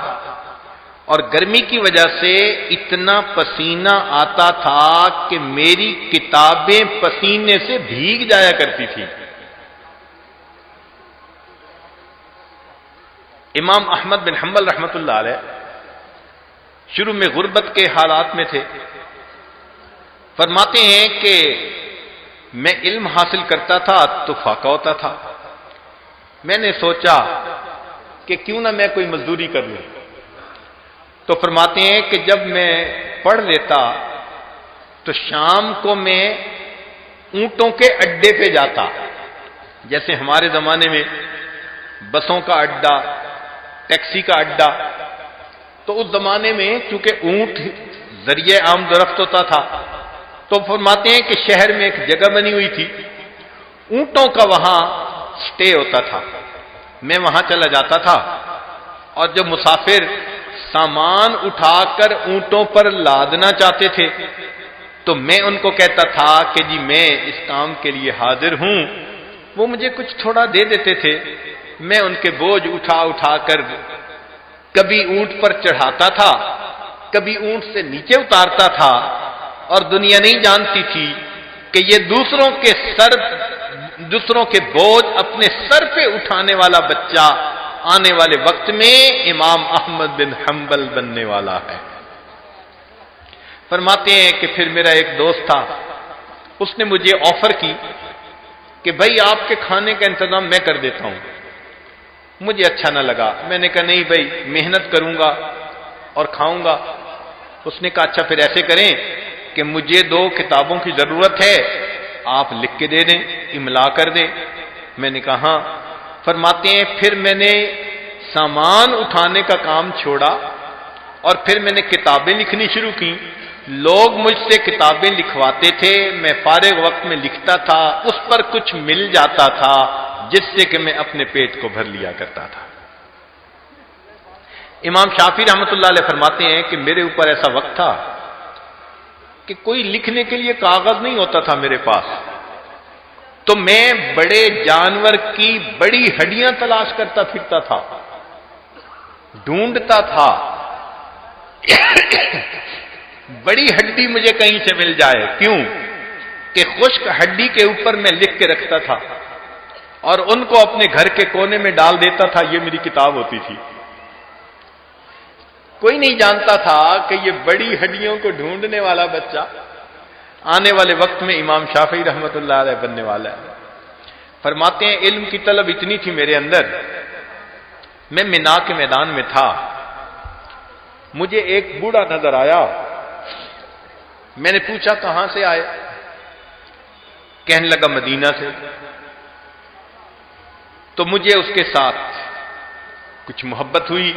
اور گرمی کی وجہ سے اتنا پسینہ آتا تھا کہ میری کتابیں پسینے سے بھیگ جایا کرتی تھی۔ امام احمد بن حنبل رحمت اللہ علیہ شروع میں غربت کے حالات میں تھے۔ فرماتے ہیں کہ میں علم حاصل کرتا تھا تو فاقہ ہوتا تھا۔ میں نے سوچا کہ کیوں نہ میں کوئی مزدوری کر لوں، تو فرماتے ہیں کہ جب میں پڑھ لیتا تو شام کو میں اونٹوں کے اڈے پہ جاتا، جیسے ہمارے زمانے میں بسوں کا اڈا، ٹیکسی کا اڈا، تو اس زمانے میں چونکہ اونٹ ذریعہ عام درخت ہوتا تھا تو فرماتے ہیں کہ شہر میں ایک جگہ بنی ہوئی تھی، اونٹوں کا وہاں سٹے ہوتا تھا، میں وہاں چلا جاتا تھا، اور جب مسافر سامان اٹھا کر اونٹوں پر لادنا چاہتے تھے تو میں ان کو کہتا تھا کہ جی میں اس کام کے لیے حاضر ہوں، وہ مجھے کچھ تھوڑا دے دیتے تھے، میں ان کے بوجھ اٹھا اٹھا کر کبھی اونٹ پر چڑھاتا تھا، کبھی اونٹ سے نیچے اتارتا تھا، اور دنیا نہیں جانتی تھی کہ یہ دوسروں کے بوجھ اپنے سر پہ اٹھانے والا بچہ آنے والے وقت میں امام احمد بن حنبل بننے والا ہے۔ فرماتے ہیں کہ پھر میرا ایک دوست تھا، اس نے مجھے آفر کی کہ بھائی آپ کے کھانے کا انتظام میں کر دیتا ہوں۔ مجھے اچھا نہ لگا، میں نے کہا نہیں بھائی، محنت کروں گا اور کھاؤں گا۔ اس نے کہا اچھا پھر ایسے کریں کہ مجھے 2 کتابوں کی ضرورت ہے، آپ لکھ کے دے دیں، املا کر دیں۔ میں نے کہا ہاں۔ فرماتے ہیں پھر میں نے سامان اٹھانے کا کام چھوڑا اور پھر میں نے کتابیں لکھنی شروع کی۔ لوگ مجھ سے کتابیں لکھواتے تھے، میں فارغ وقت میں لکھتا تھا، اس پر کچھ مل جاتا تھا جس سے کہ میں اپنے پیٹ کو بھر لیا کرتا تھا۔ امام شافعی رحمۃ اللہ علیہ فرماتے ہیں کہ میرے اوپر ایسا وقت تھا کہ کوئی لکھنے کے لیے کاغذ نہیں ہوتا تھا میرے پاس، تو میں بڑے جانور کی بڑی ہڈیاں تلاش کرتا پھرتا تھا، ڈھونڈتا تھا بڑی ہڈی مجھے کہیں سے مل جائے، کیوں کہ خشک ہڈی کے اوپر میں لکھ کے رکھتا تھا اور ان کو اپنے گھر کے کونے میں ڈال دیتا تھا، یہ میری کتاب ہوتی تھی۔ کوئی نہیں جانتا تھا کہ یہ بڑی ہڈیوں کو ڈھونڈنے والا بچہ آنے والے وقت میں امام شافعی رحمۃ اللہ علیہ بننے والا ہے۔ فرماتے ہیں علم کی طلب اتنی تھی میرے اندر، میں منا کے میدان میں تھا، مجھے ایک بوڑھا نظر آیا، میں نے پوچھا کہاں سے آئے؟ کہنے لگا مدینہ سے۔ تو مجھے اس کے ساتھ کچھ محبت ہوئی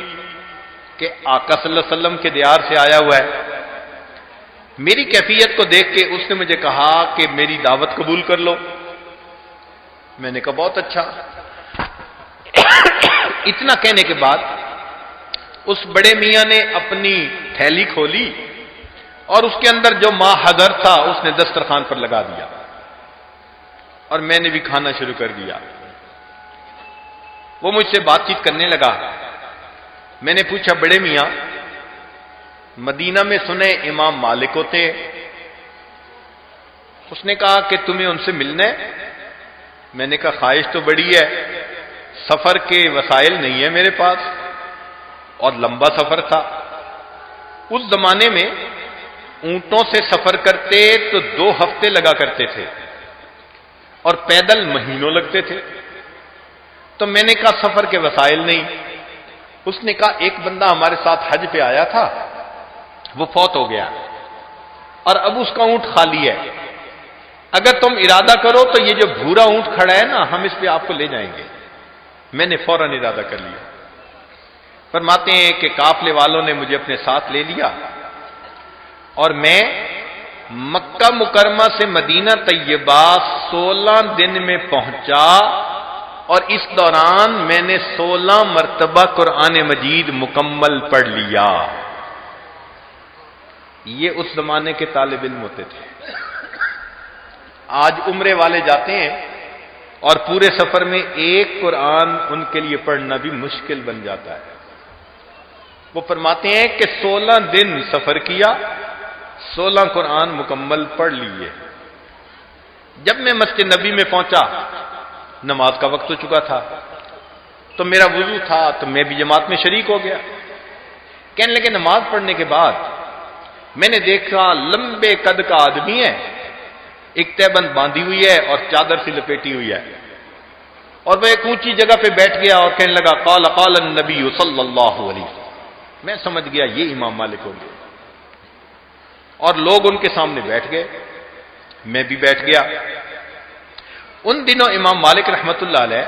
کہ آقا صلی اللہ علیہ وسلم کے دیار سے آیا ہوا ہے۔ میری کیفیت کو دیکھ کے اس نے مجھے کہا کہ میری دعوت قبول کر لو۔ میں نے کہا بہت اچھا۔ اتنا کہنے کے بعد اس بڑے میاں نے اپنی تھیلی کھولی اور اس کے اندر جو ما حضر تھا اس نے دسترخوان پر لگا دیا اور میں نے بھی کھانا شروع کر دیا۔ وہ مجھ سے بات چیت کرنے لگا۔ میں نے پوچھا بڑے میاں، مدینہ میں سنے امام مالک ہوتے ہیں؟ اس نے کہا کہ تمہیں ان سے ملنا ہے؟ میں نے کہا خواہش تو بڑی ہے، سفر کے وسائل نہیں ہے میرے پاس، اور لمبا سفر تھا۔ اس زمانے میں اونٹوں سے سفر کرتے تو 2 ہفتے لگا کرتے تھے اور پیدل مہینوں لگتے تھے۔ تو میں نے کہا سفر کے وسائل نہیں۔ اس نے کہا ایک بندہ ہمارے ساتھ حج پہ آیا تھا، وہ فوت ہو گیا اور اب اس کا اونٹ خالی ہے، اگر تم ارادہ کرو تو یہ جو بھورا اونٹ کھڑا ہے نا، ہم اس پہ آپ کو لے جائیں گے۔ میں نے فوراً ارادہ کر لیا۔ فرماتے ہیں کہ قافلے والوں نے مجھے اپنے ساتھ لے لیا اور میں مکہ مکرمہ سے مدینہ طیبہ 16 دن میں پہنچا، اور اس دوران میں نے 16 مرتبہ قرآن مجید مکمل پڑھ لیا۔ یہ اس زمانے کے طالب علم ہوتے تھے۔ آج عمرے والے جاتے ہیں اور پورے سفر میں ایک قرآن ان کے لیے پڑھنا بھی مشکل بن جاتا ہے۔ وہ فرماتے ہیں کہ 16 دن سفر کیا، 16 قرآن مکمل پڑھ لیے۔ جب میں مسجد نبی میں پہنچا، نماز کا وقت ہو چکا تھا، تو میرا وضو تھا تو میں بھی جماعت میں شریک ہو گیا۔ کہنے لگے نماز پڑھنے کے بعد میں نے دیکھا لمبے قد کا آدمی ہے، ایک تہبند باندھی ہوئی ہے اور چادر سے لپیٹی ہوئی ہے، اور وہ ایک اونچی جگہ پہ بیٹھ گیا اور کہنے لگا قال قال النبی صلی اللہ علیہ وسلم۔ میں سمجھ گیا یہ امام مالک ہوں گے، اور لوگ ان کے سامنے بیٹھ گئے، میں بھی بیٹھ گیا۔ ان دنوں امام مالک رحمت اللہ علیہ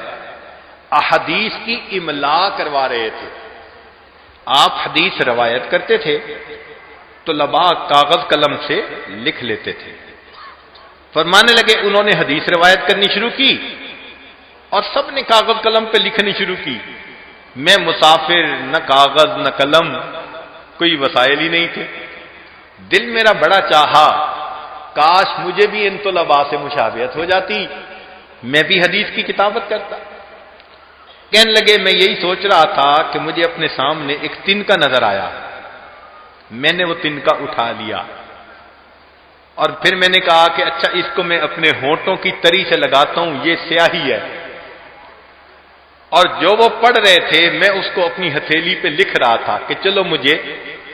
احادیث کی املا کروا رہے تھے۔ آپ حدیث روایت کرتے تھے، طلباء کاغذ قلم سے لکھ لیتے تھے۔ فرمانے لگے انہوں نے حدیث روایت کرنی شروع کی اور سب نے کاغذ قلم پہ لکھنی شروع کی. میں مسافر، نہ کاغذ نہ قلم، کوئی وسائل ہی نہیں تھے. دل میرا بڑا چاہا کاش مجھے بھی ان طلباء سے مشابہت ہو جاتی، میں بھی حدیث کی کتابت کرتا. کہنے لگے میں یہی سوچ رہا تھا کہ مجھے اپنے سامنے ایک تنکا نظر آیا، میں نے وہ تنکا اٹھا لیا اور پھر میں نے کہا کہ اچھا اس کو میں اپنے ہونٹوں کی تری سے لگاتا ہوں، یہ سیاہی ہے. اور جو وہ پڑھ رہے تھے میں اس کو اپنی ہتھیلی پہ لکھ رہا تھا کہ چلو مجھے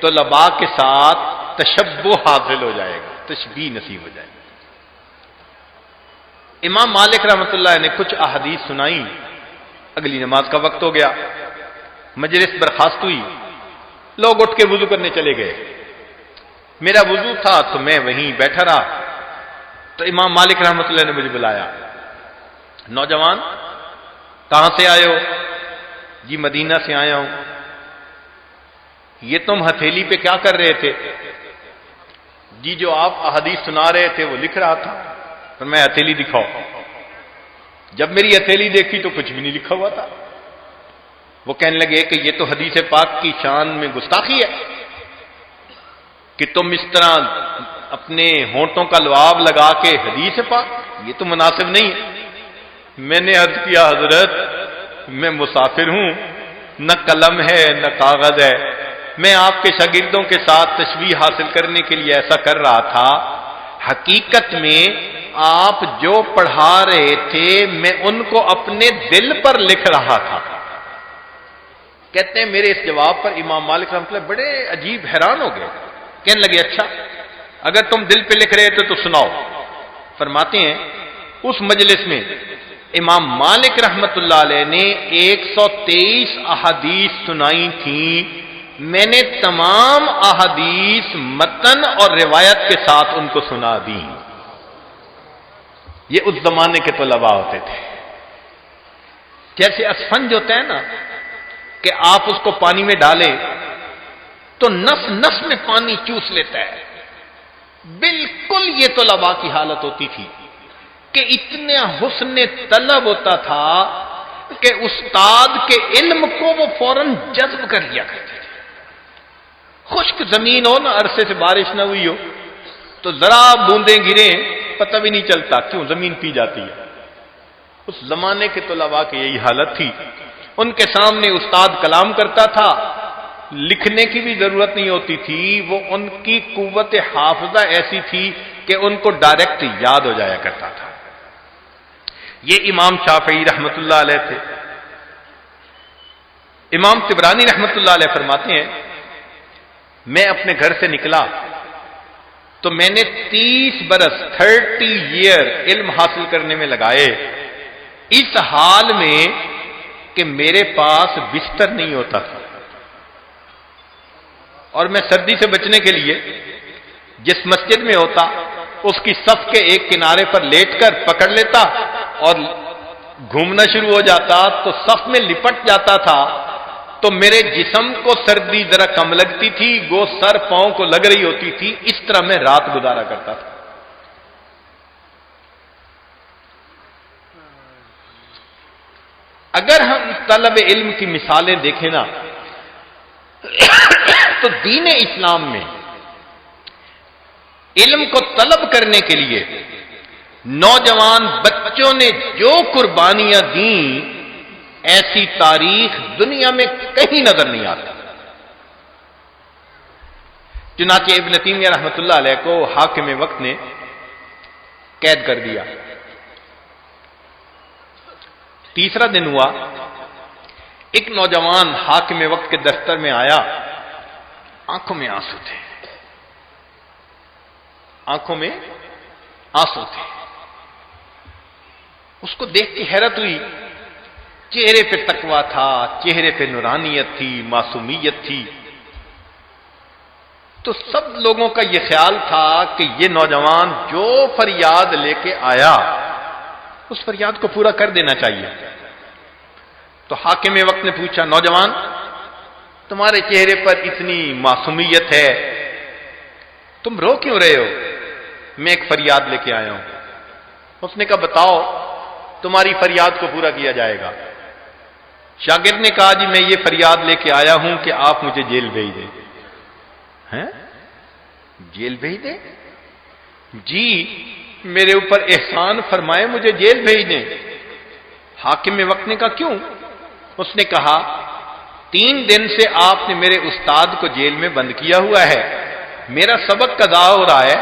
طلباء کے ساتھ تشبہ حاصل ہو جائے گا، تشبیہ نصیب ہو جائے گا. امام مالک رحمۃ اللہ نے کچھ احادیث سنائی، اگلی نماز کا وقت ہو گیا، مجلس برخاست ہوئی، لوگ اٹھ کے وضو کرنے چلے گئے. میرا وضو تھا تو میں وہیں بیٹھا رہا. تو امام مالک رحمۃ اللہ نے مجھے بلایا، نوجوان کہاں سے آئے ہو؟ جی مدینہ سے آیا ہوں. یہ تم ہتھیلی پہ کیا کر رہے تھے؟ جی جو آپ احادیث سنا رہے تھے وہ لکھ رہا تھا. پر میں ہتھیلی دکھاؤ. جب میری ہتھیلی دیکھی تو کچھ بھی نہیں لکھا ہوا تھا. وہ کہنے لگے کہ یہ تو حدیث پاک کی شان میں گستاخی ہے کہ تم اس طرح اپنے ہونٹوں کا لعاب لگا کے حدیث پاک، یہ تو مناسب نہیں ہے. میں نے عرض کیا حضرت میں مسافر ہوں، نہ قلم ہے نہ کاغذ ہے، میں آپ کے شاگردوں کے ساتھ تشبیہ حاصل کرنے کے لیے ایسا کر رہا تھا. حقیقت میں آپ جو پڑھا رہے تھے میں ان کو اپنے دل پر لکھ رہا تھا. کہتے ہیں میرے اس جواب پر امام مالک رحمۃ اللہ بڑے عجیب حیران ہو گئے. کہنے لگے اچھا اگر تم دل پہ لکھ رہے تھے تو سناؤ. فرماتے ہیں اس مجلس میں امام مالک رحمۃ اللہ علیہ نے 123 احادیث سنائی تھیں. میں نے تمام احادیث متن اور روایت کے ساتھ ان کو سنا دی. یہ اس زمانے کے طلباء ہوتے تھے. جیسے اسفنج ہوتا ہے نا کہ آپ اس کو پانی میں ڈالیں تو نس نس میں پانی چوس لیتا ہے، بالکل یہ طلباء کی حالت ہوتی تھی کہ اتنا حسن طلب ہوتا تھا کہ استاد کے علم کو وہ فوراً جذب کر لیا کرتے تھے. خشک زمین ہو نا، عرصے سے بارش نہ ہوئی ہو تو ذرا بوندیں گریں پتہ بھی نہیں چلتا کیوں زمین پی جاتی ہے. اس زمانے کے طلباء کی یہی حالت تھی. ان کے سامنے استاد کلام کرتا تھا، لکھنے کی بھی ضرورت نہیں ہوتی تھی، وہ ان کی قوت حافظہ ایسی تھی کہ ان کو ڈائریکٹ یاد ہو جایا کرتا تھا. یہ امام شافعی رحمت اللہ علیہ تھے. امام طبرانی رحمت اللہ علیہ فرماتے ہیں میں اپنے گھر سے نکلا تو میں نے 30 برس 30 ایئر علم حاصل کرنے میں لگائے، اس حال میں کہ میرے پاس بستر نہیں ہوتا تھا اور میں سردی سے بچنے کے لیے جس مسجد میں ہوتا اس کی صف کے ایک کنارے پر لیٹ کر پکڑ لیتا اور گھومنا شروع ہو جاتا تو صف میں لپٹ جاتا تھا تو میرے جسم کو سردی ذرا کم لگتی تھی، گو سر پاؤں کو لگ رہی ہوتی تھی. اس طرح میں رات گزارا کرتا تھا. اگر ہم طلب علم کی مثالیں دیکھیں نا تو دین اسلام میں علم کو طلب کرنے کے لیے نوجوان بچوں نے جو قربانیاں دیں ایسی تاریخ دنیا میں کہیں نظر نہیں آتی. چنانچہ ابن تیمیہ رحمۃ اللہ علیہ کو حاکم وقت نے قید کر دیا. تیسرا دن ہوا، ایک نوجوان حاکم وقت کے دفتر میں آیا، آنکھوں میں آنسو تھے، آنکھوں میں آنسو تھے. اس کو دیکھ کے حیرت ہوئی. چہرے پہ تقویٰ تھا، چہرے پہ نورانیت تھی، معصومیت تھی. تو سب لوگوں کا یہ خیال تھا کہ یہ نوجوان جو فریاد لے کے آیا اس فریاد کو پورا کر دینا چاہیے. تو حاکم وقت نے پوچھا نوجوان تمہارے چہرے پر اتنی معصومیت ہے، تم رو کیوں رہے ہو؟ میں ایک فریاد لے کے آیا ہوں. اس نے کہا بتاؤ تمہاری فریاد کو پورا کیا جائے گا۔ شاگرد نے کہا جی میں یہ فریاد لے کے آیا ہوں کہ آپ مجھے جیل بھیج دیں۔ ہیں؟ جیل بھیج دیں؟ جی میرے اوپر احسان فرمائے مجھے جیل بھیج دیں۔ حاکم وقت نے کہا کیوں؟ اس نے کہا 3 دن سے آپ نے میرے استاد کو جیل میں بند کیا ہوا ہے، میرا سبق قضا ہو رہا ہے،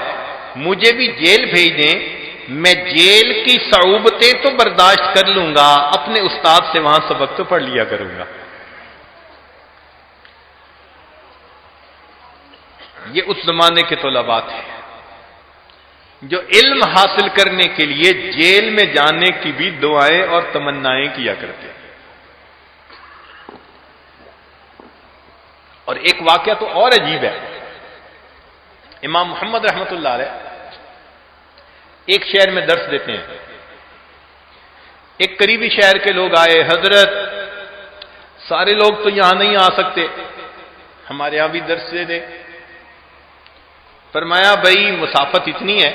مجھے بھی جیل بھیج دیں، میں جیل کی صعوبتیں تو برداشت کر لوں گا، اپنے استاد سے وہاں سبق تو پڑھ لیا کروں گا۔ یہ اس زمانے کے طلباء تھے جو علم حاصل کرنے کے لیے جیل میں جانے کی بھی دعائیں اور تمنائیں کیا کرتے۔ اور ایک واقعہ تو اور عجیب ہے، امام محمد رحمت اللہ علیہ ایک شہر میں درس دیتے ہیں، ایک قریبی شہر کے لوگ آئے، حضرت سارے لوگ تو یہاں نہیں آ سکتے، ہمارے یہاں بھی درس دے دے۔ فرمایا بھائی مسافت اتنی ہے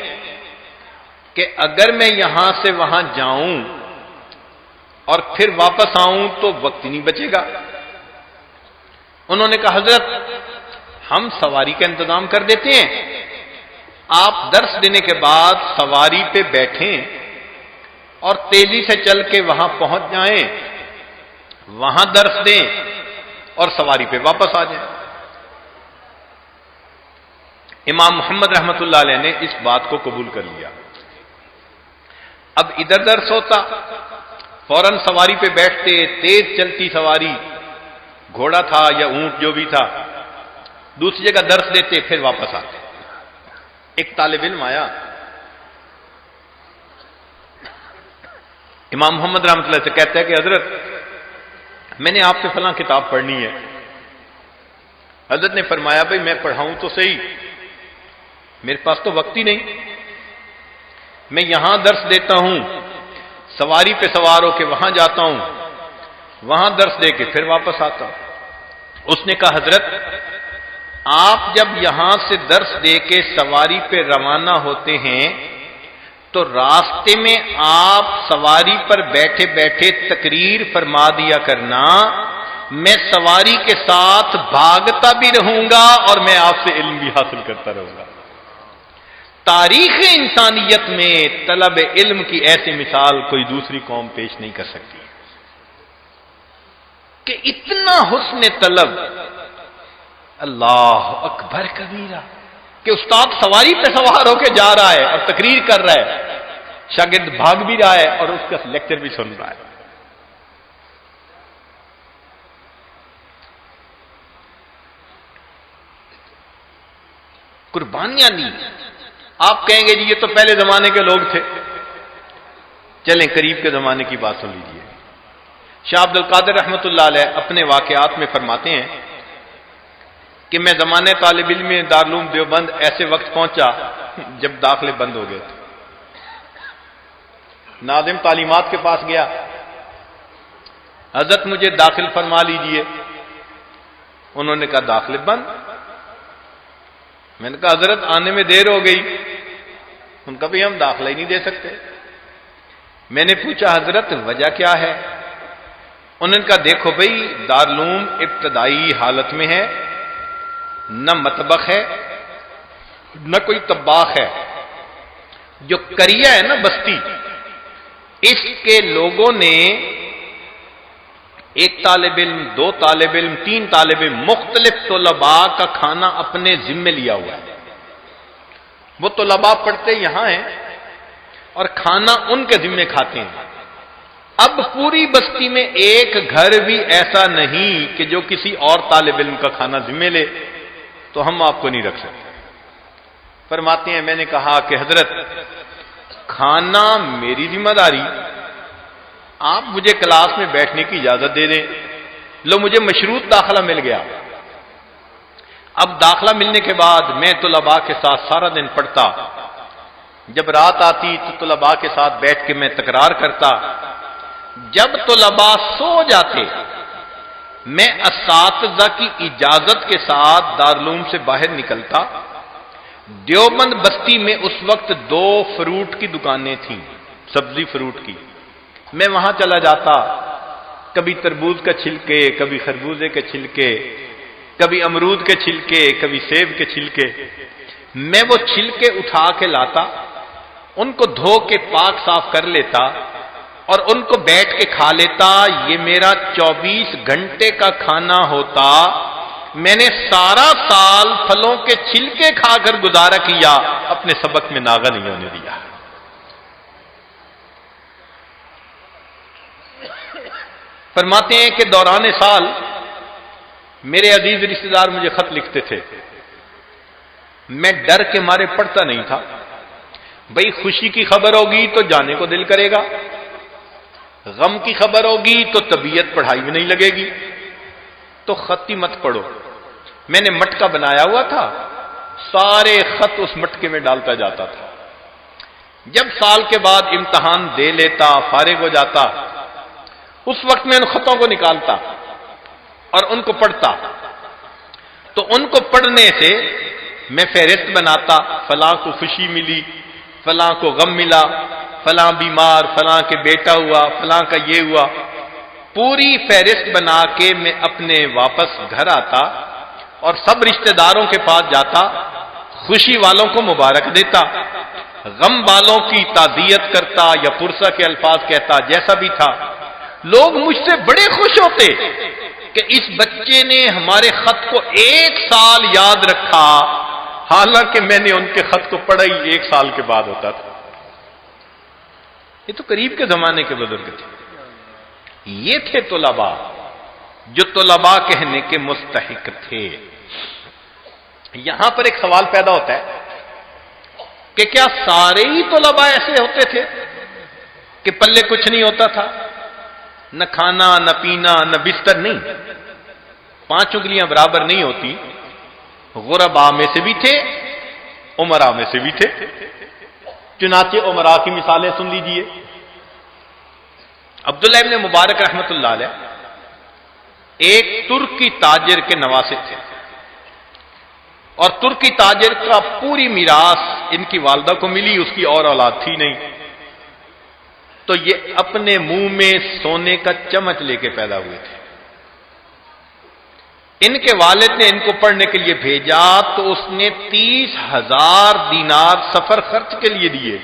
کہ اگر میں یہاں سے وہاں جاؤں اور پھر واپس آؤں تو وقت ہی نہیں بچے گا۔ انہوں نے کہا حضرت ہم سواری کا انتظام کر دیتے ہیں، آپ درس دینے کے بعد سواری پہ بیٹھیں اور تیزی سے چل کے وہاں پہنچ جائیں، وہاں درس دیں اور سواری پہ واپس آ جائیں۔ امام محمد رحمت اللہ علیہ نے اس بات کو قبول کر لیا۔ اب ادھر درس ہوتا، فوراً سواری پہ بیٹھتے، تیز چلتی سواری، گھوڑا تھا یا اونٹ جو بھی تھا، دوسری جگہ درس دیتے پھر واپس آتے۔ ایک طالب علم آیا، امام محمد رحمۃ اللہ سے کہتا ہے کہ حضرت میں نے آپ سے فلاں کتاب پڑھنی ہے۔ حضرت نے فرمایا بھائی میں پڑھاؤں تو صحیح، میرے پاس تو وقت ہی نہیں، میں یہاں درس دیتا ہوں، سواری پہ سوار ہو کے وہاں جاتا ہوں، وہاں درس دے کے پھر واپس آتا ہوں۔ اس نے کہا حضرت آپ جب یہاں سے درس دے کے سواری پہ روانہ ہوتے ہیں تو راستے میں آپ سواری پر بیٹھے بیٹھے تقریر فرما دیا کرنا، میں سواری کے ساتھ بھاگتا بھی رہوں گا اور میں آپ سے علم بھی حاصل کرتا رہوں گا۔ تاریخ انسانیت میں طلب علم کی ایسی مثال کوئی دوسری قوم پیش نہیں کر سکتی کہ اتنا حسن طلب، اللہ اکبر کبیرہ، کہ استاد سواری پہ سوار ہو کے جا رہا ہے اور تقریر کر رہا ہے، شاگرد بھاگ بھی رہا ہے اور اس کا لیکچر بھی سن رہا ہے۔ قربانیاں دی۔ آپ کہیں گے جی یہ تو پہلے زمانے کے لوگ تھے، چلیں قریب کے زمانے کی بات سن لیجیے۔ شاہ عبد القادر رحمت اللہ علیہ اپنے واقعات میں فرماتے ہیں کہ میں زمانے طالب علم میں دارالعلوم دیوبند ایسے وقت پہنچا جب داخلے بند ہو گئے تھے۔ ناظم تعلیمات کے پاس گیا، حضرت مجھے داخل فرما لیجئے۔ انہوں نے کہا داخلے بند۔ میں نے کہا حضرت آنے میں دیر ہو گئی۔ ان کا بھی ہم داخلہ ہی نہیں دے سکتے۔ میں نے پوچھا حضرت وجہ کیا ہے؟ انہوں نے کہا دیکھو بھائی دارالعلوم ابتدائی حالت میں ہے، نہ مطبخ ہے نہ کوئی طباخ ہے، جو کریا ہے نا بستی، اس کے لوگوں نے ایک طالب علم، 2 طالب علم، 3 طالب علم، مختلف طلباء کا کھانا اپنے ذمے لیا ہوا ہے۔ وہ طلباء پڑھتے یہاں ہیں اور کھانا ان کے ذمے کھاتے ہیں۔ اب پوری بستی میں ایک گھر بھی ایسا نہیں کہ جو کسی اور طالب علم کا کھانا ذمے لے، تو ہم آپ کو نہیں رکھ سکتے۔ فرماتے ہیں میں نے کہا کہ حضرت کھانا میری ذمہ داری، آپ مجھے کلاس میں بیٹھنے کی اجازت دے دیں۔ لو مجھے مشروط داخلہ مل گیا۔ اب داخلہ ملنے کے بعد میں طلباء کے ساتھ سارا دن پڑھتا، جب رات آتی تو طلباء کے ساتھ بیٹھ کے میں تکرار کرتا۔ جب طلباء سو جاتے میں اساتذہ کی اجازت کے ساتھ دارالعلوم سے باہر نکلتا۔ دیوبند بستی میں اس وقت 2 فروٹ کی دکانیں تھیں، سبزی فروٹ کی، میں وہاں چلا جاتا، کبھی تربوز کا چھلکے، کبھی خربوزے کے چھلکے، کبھی امرود کے چھلکے، کبھی سیب کے چھلکے، میں وہ چھلکے اٹھا کے لاتا، ان کو دھو کے پاک صاف کر لیتا اور ان کو بیٹھ کے کھا لیتا۔ یہ میرا 24 گھنٹے کا کھانا ہوتا۔ میں نے سارا سال پھلوں کے چھلکے کھا کر گزارا کیا، اپنے سبق میں ناغہ نہیں ہونے دیا۔ فرماتے ہیں کہ دوران سال میرے عزیز رشتہ دار مجھے خط لکھتے تھے، میں ڈر کے مارے پڑھتا نہیں تھا، بھئی خوشی کی خبر ہوگی تو جانے کو دل کرے گا، غم کی خبر ہوگی تو طبیعت پڑھائی میں نہیں لگے گی، تو خط ہی مت پڑھو۔ میں نے مٹکا بنایا ہوا تھا، سارے خط اس مٹکے میں ڈالتا جاتا تھا۔ جب سال کے بعد امتحان دے لیتا، فارغ ہو جاتا، اس وقت میں ان خطوں کو نکالتا اور ان کو پڑھتا، تو ان کو پڑھنے سے میں فہرست بناتا، فلاں کو خوشی ملی، فلاں کو غم ملا، فلاں بیمار، فلاں کے بیٹا ہوا، فلاں کا یہ ہوا، پوری فہرست بنا کے میں اپنے واپس گھر آتا اور سب رشتہ داروں کے پاس جاتا، خوشی والوں کو مبارک دیتا، غم والوں کی تعزیت کرتا یا پرسہ کے الفاظ کہتا، جیسا بھی تھا۔ لوگ مجھ سے بڑے خوش ہوتے کہ اس بچے نے ہمارے خط کو 1 سال یاد رکھا، حالانکہ میں نے ان کے خط کو پڑھا ہی 1 سال کے بعد ہوتا تھا۔ یہ تو قریب کے زمانے کے بزرگ تھے، یہ تھے طلباء جو طلباء کہنے کے مستحق تھے۔ یہاں پر ایک سوال پیدا ہوتا ہے کہ کیا سارے ہی طلباء ایسے ہوتے تھے کہ پلے کچھ نہیں ہوتا تھا، نہ کھانا نہ پینا نہ بستر؟ نہیں، 5 انگلیاں برابر نہیں ہوتی۔ غرباء میں سے بھی تھے، امراء میں سے بھی تھے۔ چنانچہ امراء کی مثالیں سن لیجئے۔ عبداللہ ابن مبارک رحمۃ اللہ علیہ ایک ترکی تاجر کے نواسے تھے، اور ترکی تاجر کا پوری میراث ان کی والدہ کو ملی، اس کی اور اولاد تھی نہیں، تو یہ اپنے منہ میں سونے کا چمچ لے کے پیدا ہوئے تھے۔ ان کے والد نے ان کو پڑھنے کے لیے بھیجا تو اس نے 30,000 دینار سفر خرچ کے لیے دیے،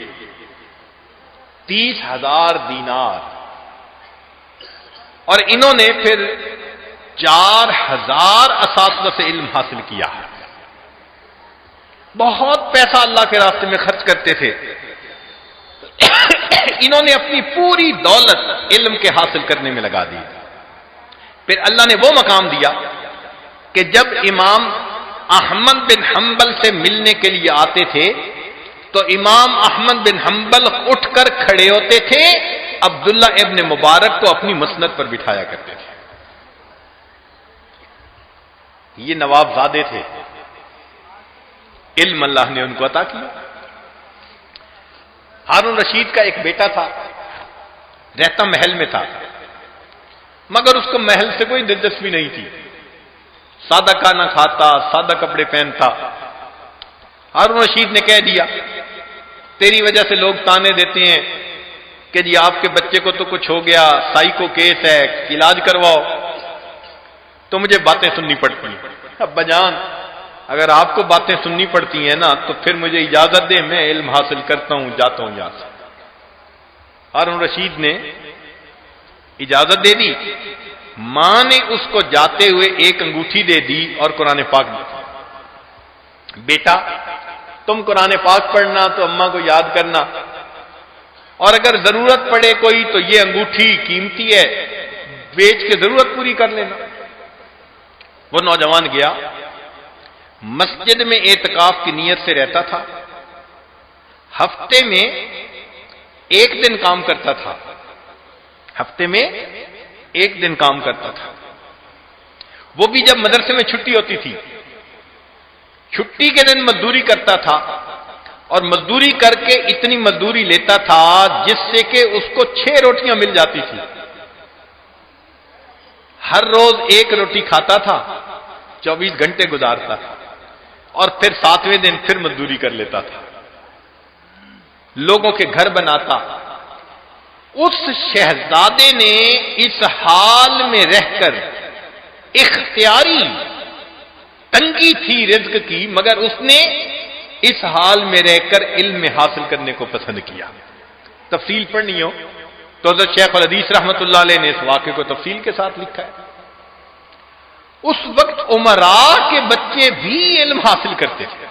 30,000 دینار، اور انہوں نے پھر 4,000 اساتذہ سے علم حاصل کیا۔ بہت پیسہ اللہ کے راستے میں خرچ کرتے تھے۔ انہوں نے اپنی پوری دولت علم کے حاصل کرنے میں لگا دی۔ پھر اللہ نے وہ مقام دیا کہ جب امام احمد بن حنبل سے ملنے کے لیے آتے تھے تو امام احمد بن حنبل اٹھ کر کھڑے ہوتے تھے، عبداللہ ابن مبارک کو اپنی مسند پر بٹھایا کرتے تھے۔ یہ نواب زادے تھے، علم اللہ نے ان کو عطا کیا۔ ہارون رشید کا ایک بیٹا تھا، رہتا محل میں تھا، مگر اس کو محل سے کوئی دلچسپی نہیں تھی، سادہ کھانا کھاتا، سادہ کپڑے پہنتا۔ ہارون رشید نے کہہ دیا، تیری وجہ سے لوگ تانے دیتے ہیں کہ جی آپ کے بچے کو تو کچھ ہو گیا، سائیکو کیس ہے، علاج کرواؤ، تو مجھے باتیں سننی پڑتی ہیں۔ ابا جان، اگر آپ کو باتیں سننی پڑتی ہیں نا تو پھر مجھے اجازت دیں، میں علم حاصل کرتا ہوں، جاتا ہوں یہاں سے۔ ہارون رشید نے اجازت دے دی، ماں نے اس کو جاتے ہوئے ایک انگوٹھی دے دی اور قرآن پاک دی، بیٹا تم قرآن پاک پڑھنا تو اماں کو یاد کرنا، اور اگر ضرورت پڑے کوئی تو یہ انگوٹھی قیمتی ہے، بیچ کے ضرورت پوری کر لینا۔ وہ نوجوان گیا، مسجد میں اعتکاف کی نیت سے رہتا تھا، ہفتے میں 1 دن کام کرتا تھا، ہفتے میں 1 دن کام کرتا تھا، وہ بھی جب مدرسے میں چھٹی ہوتی تھی۔ چھٹی کے دن مزدوری کرتا تھا، اور مزدوری کر کے اتنی مزدوری لیتا تھا جس سے کہ اس کو 6 روٹیاں مل جاتی تھی۔ ہر روز 1 روٹی کھاتا تھا، 24 گھنٹے گزارتا تھا، اور پھر 7ویں دن پھر مزدوری کر لیتا تھا۔ لوگوں کے گھر بناتا، اس شہزادے نے اس حال میں رہ کر اختیاری تنگی تھی رزق کی، مگر اس نے اس حال میں رہ کر علم حاصل کرنے کو پسند کیا۔ تفصیل پڑھنی ہو تو حضرت شیخ الحدیث رحمۃ اللہ علیہ نے اس واقعے کو تفصیل کے ساتھ لکھا ہے۔ اس وقت عمراء کے بچے بھی علم حاصل کرتے تھے،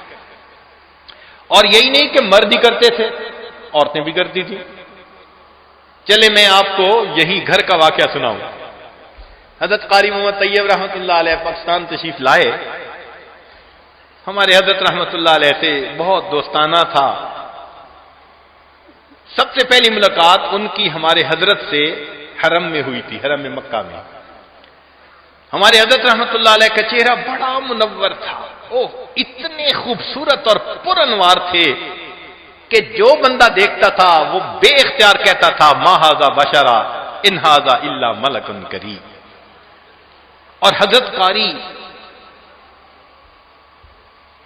اور یہی نہیں کہ مرد ہی کرتے تھے، عورتیں بھی کرتی تھیں۔ چلے میں آپ کو یہی گھر کا واقعہ سناؤں۔ حضرت قاری محمد طیب رحمۃ اللہ علیہ پاکستان تشریف لائے۔ ہمارے حضرت رحمۃ اللہ علیہ سے بہت دوستانہ تھا۔ سب سے پہلی ملاقات ان کی ہمارے حضرت سے حرم میں ہوئی تھی، حرم مکہ میں۔ ہمارے حضرت رحمۃ اللہ علیہ کا چہرہ بڑا منور تھا، اتنے خوبصورت اور پر انوار تھے کہ جو بندہ دیکھتا تھا وہ بے اختیار کہتا تھا ما ھذا بشرا ان ھذا الا ملک کریم۔ اور حضرت قاری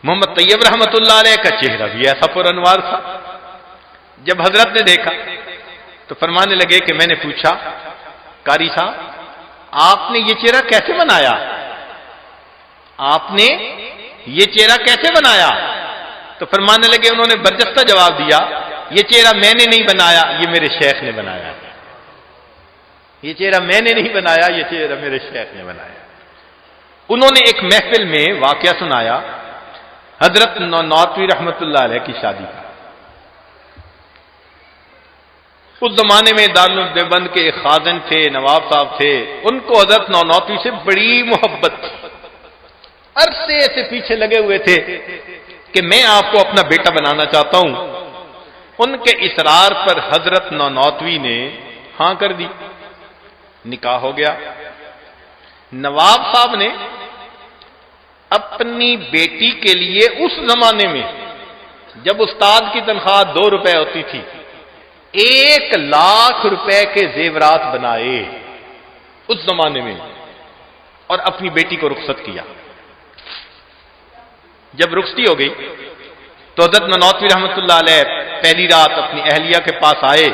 محمد طیب رحمۃ اللہ علیہ کا چہرہ بھی ایسا پر انوار تھا۔ جب حضرت نے دیکھا تو فرمانے لگے کہ میں نے پوچھا قاری صاحب آپ نے یہ چہرہ کیسے بنایا؟ آپ نے یہ چہرہ کیسے بنایا؟ تو فرمانے لگے، انہوں نے برجستہ جواب دیا، یہ چہرہ میں نے نہیں بنایا، یہ میرے شیخ نے بنایا۔ یہ چہرہ میں نے نہیں بنایا، یہ چہرہ میرے شیخ نے بنایا۔ انہوں نے ایک محفل میں واقعہ سنایا حضرت نانوتوی رحمۃ اللہ علیہ کی شادی کا۔ اس زمانے میں دارالعلوم دیوبند کے ایک خازن تھے، نواب صاحب تھے، ان کو حضرت نانوتوی سے بڑی محبت تھی، عرصے سے پیچھے لگے ہوئے تھے کہ میں آپ کو اپنا بیٹا بنانا چاہتا ہوں۔ ان کے اصرار پر حضرت نانوتوی نے ہاں کر دی، نکاح ہو گیا۔ نواب صاحب نے اپنی بیٹی کے لیے اس زمانے میں جب استاد کی تنخواہ 2 روپے ہوتی تھی 1,00,000 روپے کے زیورات بنائے اس زمانے میں، اور اپنی بیٹی کو رخصت کیا۔ جب رخصتی ہو گئی تو حضرت نانوتوی رحمۃ اللہ علیہ پہلی رات اپنی اہلیہ کے پاس آئے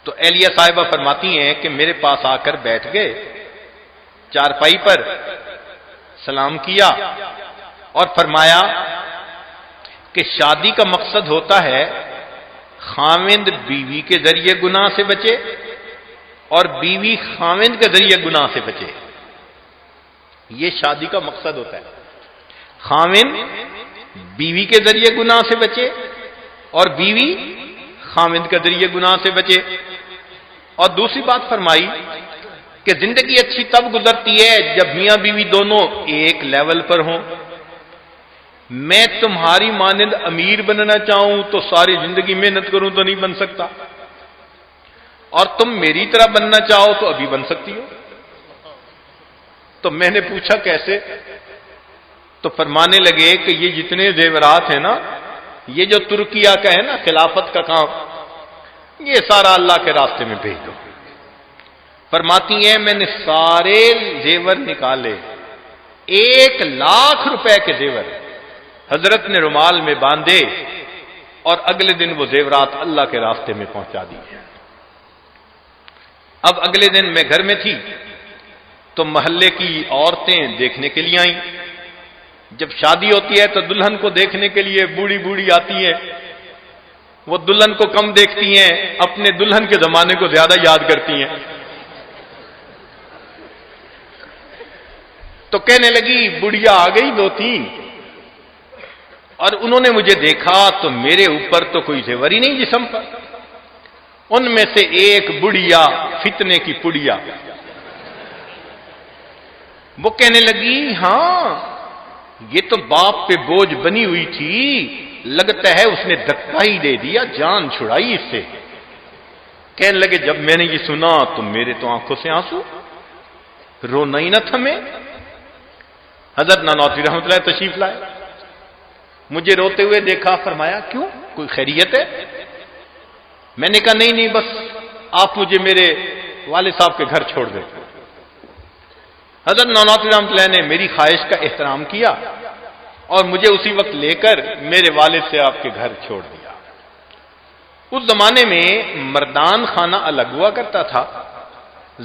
تو اہلیہ صاحبہ فرماتی ہیں کہ میرے پاس آ کر بیٹھ گئے، چارپائی پر سلام کیا اور فرمایا کہ شادی کا مقصد ہوتا ہے خاوند بیوی کے ذریعے گناہ سے بچے اور بیوی خاوند کے ذریعے گناہ سے بچے۔ یہ شادی کا مقصد ہوتا ہے، خاوند بیوی کے ذریعے گناہ سے بچے اور بیوی خاوند کے ذریعے گناہ سے بچے۔ اور دوسری بات فرمائی کہ زندگی اچھی تب گزرتی ہے جب میاں بیوی دونوں ایک لیول پر ہوں۔ میں تمہاری مانند امیر بننا چاہوں تو ساری زندگی محنت کروں تو نہیں بن سکتا، اور تم میری طرح بننا چاہو تو ابھی بن سکتی ہو۔ تو میں نے پوچھا کیسے؟ تو فرمانے لگے کہ یہ جتنے زیورات ہیں نا، یہ جو ترکیہ کا ہے نا خلافت کا کام، یہ سارا اللہ کے راستے میں بھیج دو۔ فرماتی ہیں میں نے سارے زیور نکالے، 1,00,000 روپے کے زیور حضرت نے رومال میں باندھے اور اگلے دن وہ زیورات اللہ کے راستے میں پہنچا دیے۔ اب اگلے دن میں گھر میں تھی تو محلے کی عورتیں دیکھنے کے لیے آئیں۔ جب شادی ہوتی ہے تو دلہن کو دیکھنے کے لیے بوڑھی بوڑھی آتی ہے، وہ دلہن کو کم دیکھتی ہیں، اپنے دلہن کے زمانے کو زیادہ یاد کرتی ہیں۔ تو کہنے لگی بڑھیا آ گئی 2-3، اور انہوں نے مجھے دیکھا تو میرے اوپر تو کوئی زیور ہی نہیں جسم پر۔ ان میں سے ایک بڑھیا فتنے کی پڑیا، وہ کہنے لگی ہاں یہ تو باپ پہ بوجھ بنی ہوئی تھی، لگتا ہے اس نے دھکا ہی دے دیا، جان چھڑائی اس سے۔ کہنے لگے جب میں نے یہ سنا تو میرے تو آنکھوں سے آنسو، رونا ہی نہ تھمے۔ حضرت نانوتوی رحمۃ اللہ تشریف لائے، مجھے روتے ہوئے دیکھا، فرمایا کیوں، کوئی خیریت ہے؟ میں نے کہا نہیں بس آپ مجھے میرے والد صاحب کے گھر چھوڑ دیں۔ حضرت نانوتوی رحمۃ اللہ نے میری خواہش کا احترام کیا اور مجھے اسی وقت لے کر میرے والد سے آپ کے گھر چھوڑ دیا۔ اس زمانے میں مردان خانہ الگ ہوا کرتا تھا،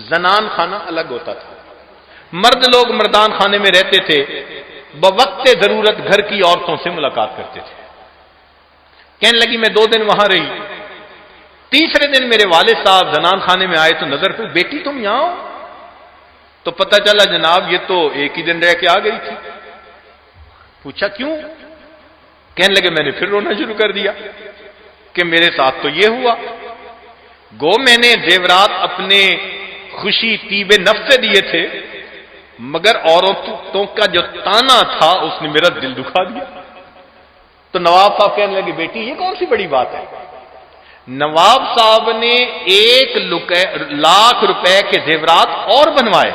زنان خانہ الگ ہوتا تھا۔ مرد لوگ مردان خانے میں رہتے تھے، بوقت ضرورت گھر کی عورتوں سے ملاقات کرتے تھے۔ کہنے لگی میں 2 دن وہاں رہی، تیسرے دن میرے والد صاحب زنان خانے میں آئے تو نظر پہ، بیٹی تم یہاں ہو؟ تو پتہ چلا جناب یہ تو ایک ہی دن رہ کے آ گئی تھی۔ پوچھا کیوں؟ کہنے لگے میں نے پھر رونا شروع کر دیا کہ میرے ساتھ تو یہ ہوا، گو میں نے زیورات اپنے خوشی طیب نفس سے دیے تھے، مگر عورتوں کا جو تانا تھا اس نے میرا دل دکھا دیا۔ تو نواب صاحب کہنے لگے بیٹی یہ کون سی بڑی بات ہے؟ نواب صاحب نے 1,00,000 روپے کے زیورات اور بنوائے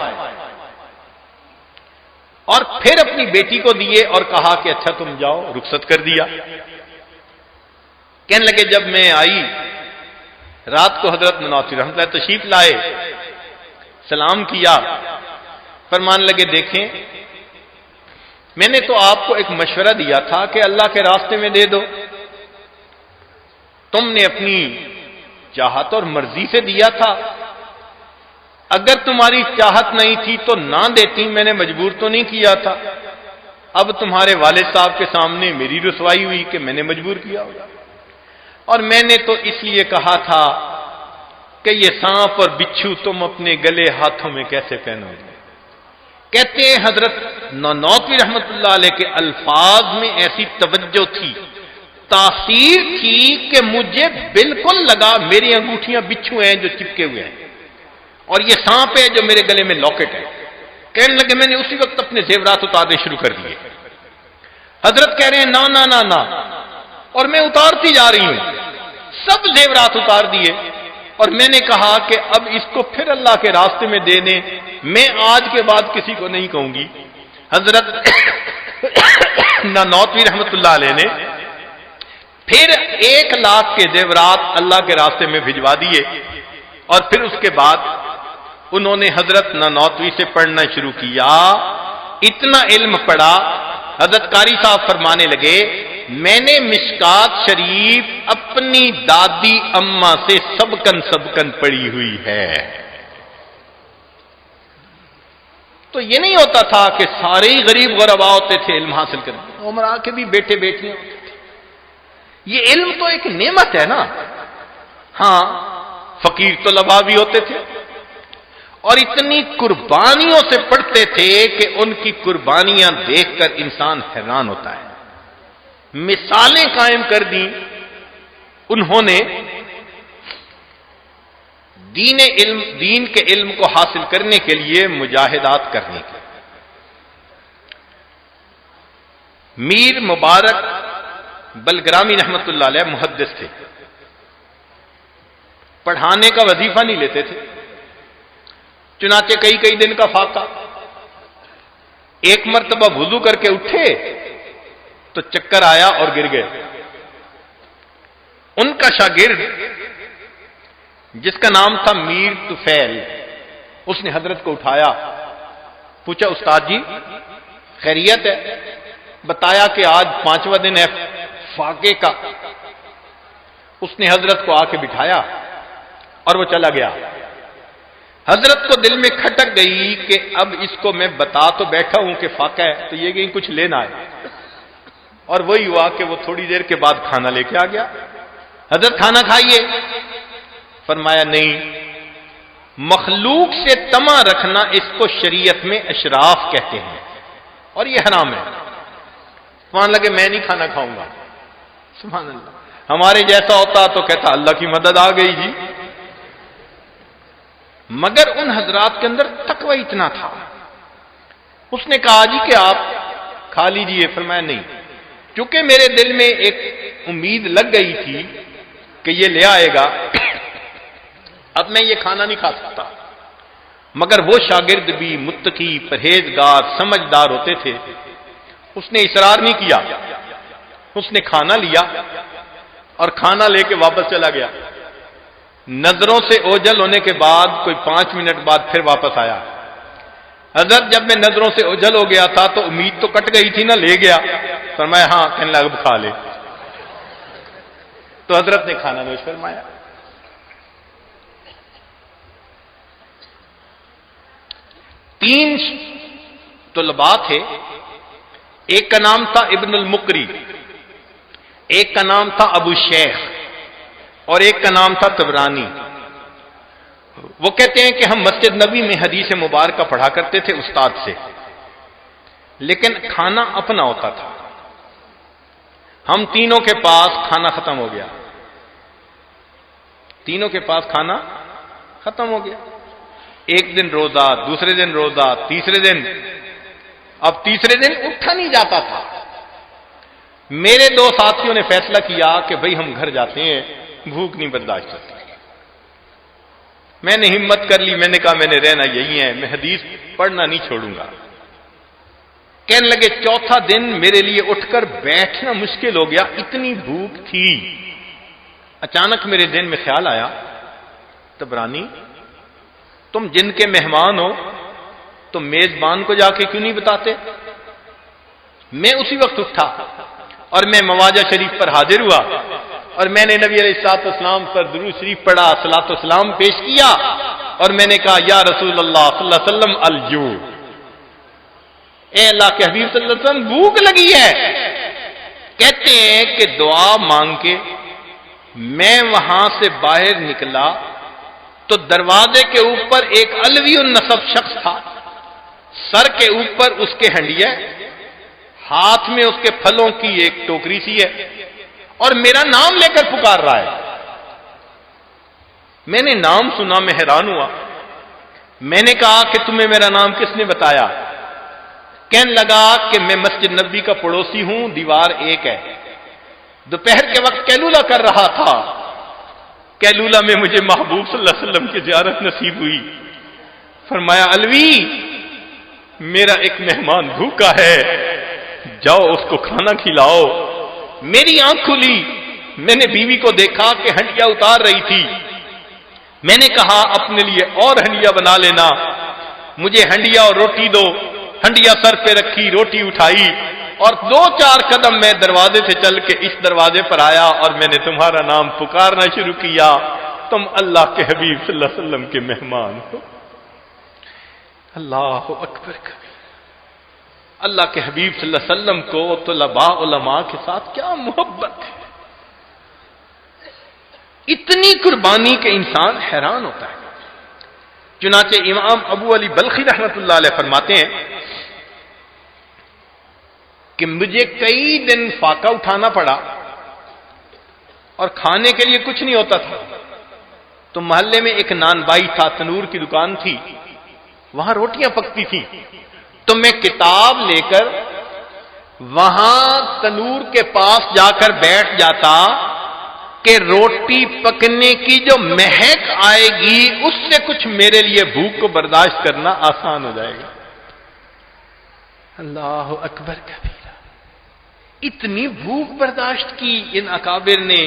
اور پھر اپنی بیٹی کو دیے اور کہا کہ اچھا تم جاؤ، رخصت کر دیا۔ کہنے لگے جب میں آئی رات کو حضرت مناطی رحمۃ اللہ تشریف لائے، سلام کیا، فرمان لگے دیکھیں میں نے تو آپ کو ایک مشورہ دیا تھا کہ اللہ کے راستے میں دے دو، تم نے اپنی چاہت اور مرضی سے دیا تھا، اگر تمہاری چاہت نہیں تھی تو نہ دیتی، میں نے مجبور تو نہیں کیا تھا، اب تمہارے والد صاحب کے سامنے میری رسوائی ہوئی کہ میں نے مجبور کیا ہوگا، اور میں نے تو اس لیے کہا تھا کہ یہ سانپ اور بچھو تم اپنے گلے ہاتھوں میں کیسے پہنو گے۔ کہتے ہیں حضرت نانوتوی رحمت اللہ علیہ کے الفاظ میں ایسی توجہ تھی، تاثیر تھی کہ مجھے بالکل لگا میری انگوٹھیاں بچھو ہیں جو چپکے ہوئے ہیں اور یہ سانپ ہے جو میرے گلے میں لاکٹ ہے۔ کہنے لگے میں نے اسی وقت اپنے زیورات اتارنے شروع کر دیے۔ حضرت کہہ رہے ہیں نا نا نا نا، اور میں اتارتی جا رہی ہوں، سب زیورات اتار دیے، اور میں نے کہا کہ اب اس کو پھر اللہ کے راستے میں دے دیں، میں آج کے بعد کسی کو نہیں کہوں گی۔ حضرت نانوتوی رحمت اللہ علیہ نے پھر 1,00,000 کے زیورات اللہ کے راستے میں بھجوا دیے، اور پھر اس کے بعد انہوں نے حضرت نانوتوی سے پڑھنا شروع کیا، اتنا علم پڑھا، حضرت قاری صاحب فرمانے لگے میں نے مشکات شریف اپنی دادی اماں سے سبکن سبکن پڑھی ہوئی ہے۔ تو یہ نہیں ہوتا تھا کہ سارے ہی غریب غربا ہوتے تھے علم حاصل کرنے، عمرہ کے بھی بیٹے بیٹیاں ہوتے تھے۔ یہ علم تو ایک نعمت ہے نا۔ ہاں فقیر طلباء بھی ہوتے تھے اور اتنی قربانیوں سے پڑھتے تھے کہ ان کی قربانیاں دیکھ کر انسان حیران ہوتا ہے۔ مثالیں قائم کر دیں انہوں نے دین کے علم کو حاصل کرنے کے لیے مجاہدات کرنے کے۔ میر مبارک بلگرامی رحمت اللہ علیہ محدث تھے، پڑھانے کا وظیفہ نہیں لیتے تھے، چنانچہ کئی دن کا فاقہ۔ ایک مرتبہ وضو کر کے اٹھے تو چکر آیا اور گر گئے۔ ان کا شاگرد جس کا نام تھا میر طفیل، اس نے حضرت کو اٹھایا، پوچھا استاد جی خیریت ہے؟ بتایا کہ آج 5واں دن ہے فاقے کا۔ اس نے حضرت کو آ کے بٹھایا اور وہ چلا گیا۔ حضرت کو دل میں کھٹک گئی کہ اب اس کو میں بتا تو بیٹھا ہوں کہ فاقہ ہے، تو یہ کہیں کچھ لینا ہے، اور وہی ہوا کہ وہ تھوڑی دیر کے بعد کھانا لے کے آ گیا۔ حضرت کھانا کھائیے، فرمایا نہیں، مخلوق سے طمع رکھنا اس کو شریعت میں اشراف کہتے ہیں اور یہ حرام ہے۔ مان لگے میں نہیں کھانا کھاؤں گا، سبحان اللہ۔ ہمارے جیسا ہوتا تو کہتا اللہ کی مدد آ گئی جی، مگر ان حضرات کے اندر تقوی اتنا تھا۔ اس نے کہا جی کہ آپ کھا لیجئے، فرمایا نہیں، چونکہ میرے دل میں ایک امید لگ گئی تھی کہ یہ لے آئے گا، اب میں یہ کھانا نہیں کھا سکتا۔ مگر وہ شاگرد بھی متقی پرہیزگار سمجھدار ہوتے تھے، اس نے اصرار نہیں کیا، اس نے کھانا لیا اور کھانا لے کے واپس چلا گیا۔ نظروں سے اوجھل ہونے کے بعد کوئی 5 منٹ بعد پھر واپس آیا۔ حضرت جب میں نظروں سے اوجھل ہو گیا تھا تو امید تو کٹ گئی تھی نا، لے گیا۔ فرمایا ہاں، کہنے لگا اب کھا لے۔ تو حضرت نے کھانا نوش فرمایا۔ تین طلباء تھے، ایک کا نام تھا ابن المقری، ایک کا نام تھا ابو شیخ، اور ایک کا نام تھا طبرانی۔ وہ کہتے ہیں کہ ہم مسجد نبی میں حدیث مبارکہ پڑھا کرتے تھے استاد سے، لیکن کھانا اپنا ہوتا تھا۔ ہم تینوں کے پاس کھانا ختم ہو گیا، تینوں کے پاس کھانا ختم ہو گیا۔ ایک دن روزہ، دوسرے دن روزہ، تیسرے دن، اب تیسرے دن اٹھا نہیں جاتا تھا۔ میرے دو ساتھیوں نے فیصلہ کیا کہ بھئی ہم گھر جاتے ہیں، بھوک نہیں برداشت ہوتی۔ میں نے ہمت کر لی، میں نے کہا میں نے رہنا یہی ہے، میں حدیث پڑھنا نہیں چھوڑوں گا۔ کہنے لگے چوتھا دن میرے لیے اٹھ کر بیٹھنا مشکل ہو گیا، اتنی بھوک تھی۔ اچانک میرے ذہن میں خیال آیا، طبرانی تم جن کے مہمان ہو تو میزبان کو جا کے کیوں نہیں بتاتے؟ میں اسی وقت اٹھا اور میں مواجہ شریف پر حاضر ہوا، اور میں نے نبی علیہ الصلوۃ والسلام پر درود شریف پڑھا، صلاۃ والسلام پیش کیا، اور میں نے کہا یا رسول اللہ صلی اللہ علیہ وسلم الجوع، اے اللہ کے حبیب صلی اللہ علیہ وسلم بھوک لگی ہے۔ کہتے ہیں کہ دعا مانگ کے میں وہاں سے باہر نکلا تو دروازے کے اوپر ایک علوی النسب شخص تھا، سر کے اوپر اس کے ہنڈیا، ہاتھ میں اس کے پھلوں کی ایک ٹوکری سی ہے، اور میرا نام لے کر پکار رہا ہے۔ میں نے نام سنا، میں حیران ہوا۔ میں نے کہا کہ تمہیں میرا نام کس نے بتایا؟ کہنے لگا کہ میں مسجد نبی کا پڑوسی ہوں، دیوار ایک ہے، دوپہر کے وقت کیلولہ کر رہا تھا، کیلولہ میں مجھے محبوب صلی اللہ علیہ وسلم کی زیارت نصیب ہوئی۔ فرمایا الوی میرا ایک مہمان بھوکا ہے، جاؤ اس کو کھانا کھلاؤ۔ میری آنکھ کھلی، میں نے بیوی کو دیکھا کہ ہنڈیا اتار رہی تھی۔ میں نے کہا اپنے لیے اور ہنڈیا بنا لینا، مجھے ہنڈیا اور روٹی دو۔ ہنڈیا سر پہ رکھی، روٹی اٹھائی، اور 2-4 قدم میں دروازے سے چل کے اس دروازے پر آیا، اور میں نے تمہارا نام پکارنا شروع کیا، تم اللہ کے حبیب صلی اللہ علیہ وسلم کے مہمان ہو۔ اللہ اکبر کبیر۔ اللہ کے حبیب صلی اللہ علیہ وسلم کو طلباء علماء کے ساتھ کیا محبت ہے، اتنی قربانی کے انسان حیران ہوتا ہے۔ چنانچہ امام ابو علی بلخی رحمۃ اللہ علیہ فرماتے ہیں کہ مجھے کئی دن فاقہ اٹھانا پڑا اور کھانے کے لیے کچھ نہیں ہوتا تھا، تو محلے میں ایک نان بائی تھا، تنور کی دکان تھی، وہاں روٹیاں پکتی تھیں، تو میں کتاب لے کر وہاں تنور کے پاس جا کر بیٹھ جاتا کہ روٹی پکنے کی جو مہک آئے گی اس سے کچھ میرے لیے بھوک کو برداشت کرنا آسان ہو جائے گا۔ اللہ اکبر کبیرہ، اتنی بھوک برداشت کی ان اکابر نے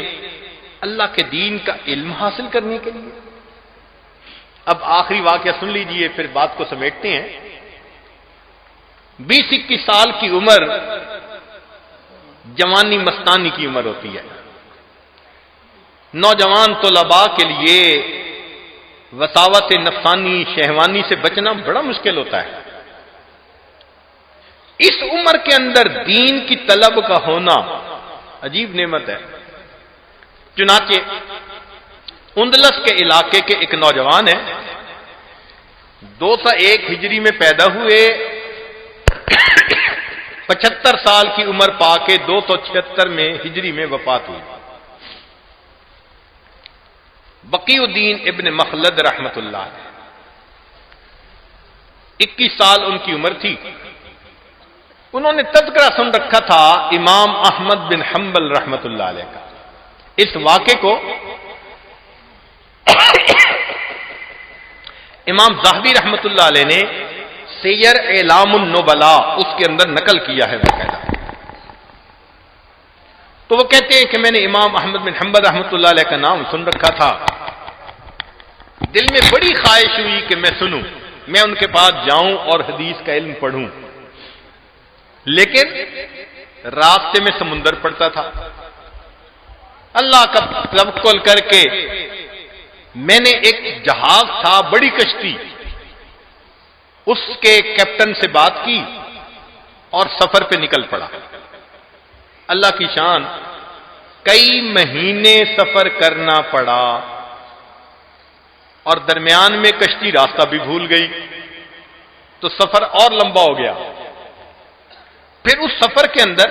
اللہ کے دین کا علم حاصل کرنے کے لیے۔ اب آخری واقعہ سن لیجئے، پھر بات کو سمیٹتے ہیں۔ 20-21 سال کی عمر جوانی مستانی کی عمر ہوتی ہے۔ نوجوان طلباء کے لیے وساوت نفسانی شہوانی سے بچنا بڑا مشکل ہوتا ہے۔ اس عمر کے اندر دین کی طلب کا ہونا عجیب نعمت ہے۔ چنانچہ اندلس کے علاقے کے ایک نوجوان ہیں، 201 ہجری میں پیدا ہوئے، 75 سال کی عمر پا کے 276 میں ہجری میں وفات ہوئی۔ بقی الدین ابن مخلد رحمت اللہ علیہ، 21 سال ان کی عمر تھی۔ انہوں نے تذکرہ سن رکھا تھا امام احمد بن حنبل رحمت اللہ علیہ کا۔ اس واقعے کو امام ذہبی رحمت اللہ علیہ نے سیر اعلام النبلاء اس کے اندر نقل کیا ہے باقاعدہ۔ تو وہ کہتے ہیں کہ میں نے امام احمد بن حنبل رحمت اللہ علیہ کا نام سن رکھا تھا، دل میں بڑی خواہش ہوئی کہ میں سنوں، میں ان کے پاس جاؤں اور حدیث کا علم پڑھوں، لیکن راستے میں سمندر پڑتا تھا۔ اللہ کا توکل کر کے میں نے ایک جہاز تھا، بڑی کشتی، اس کے کیپٹن سے بات کی اور سفر پہ نکل پڑا۔ اللہ کی شان، کئی مہینے سفر کرنا پڑا اور درمیان میں کشتی راستہ بھی بھول گئی تو سفر اور لمبا ہو گیا۔ پھر اس سفر کے اندر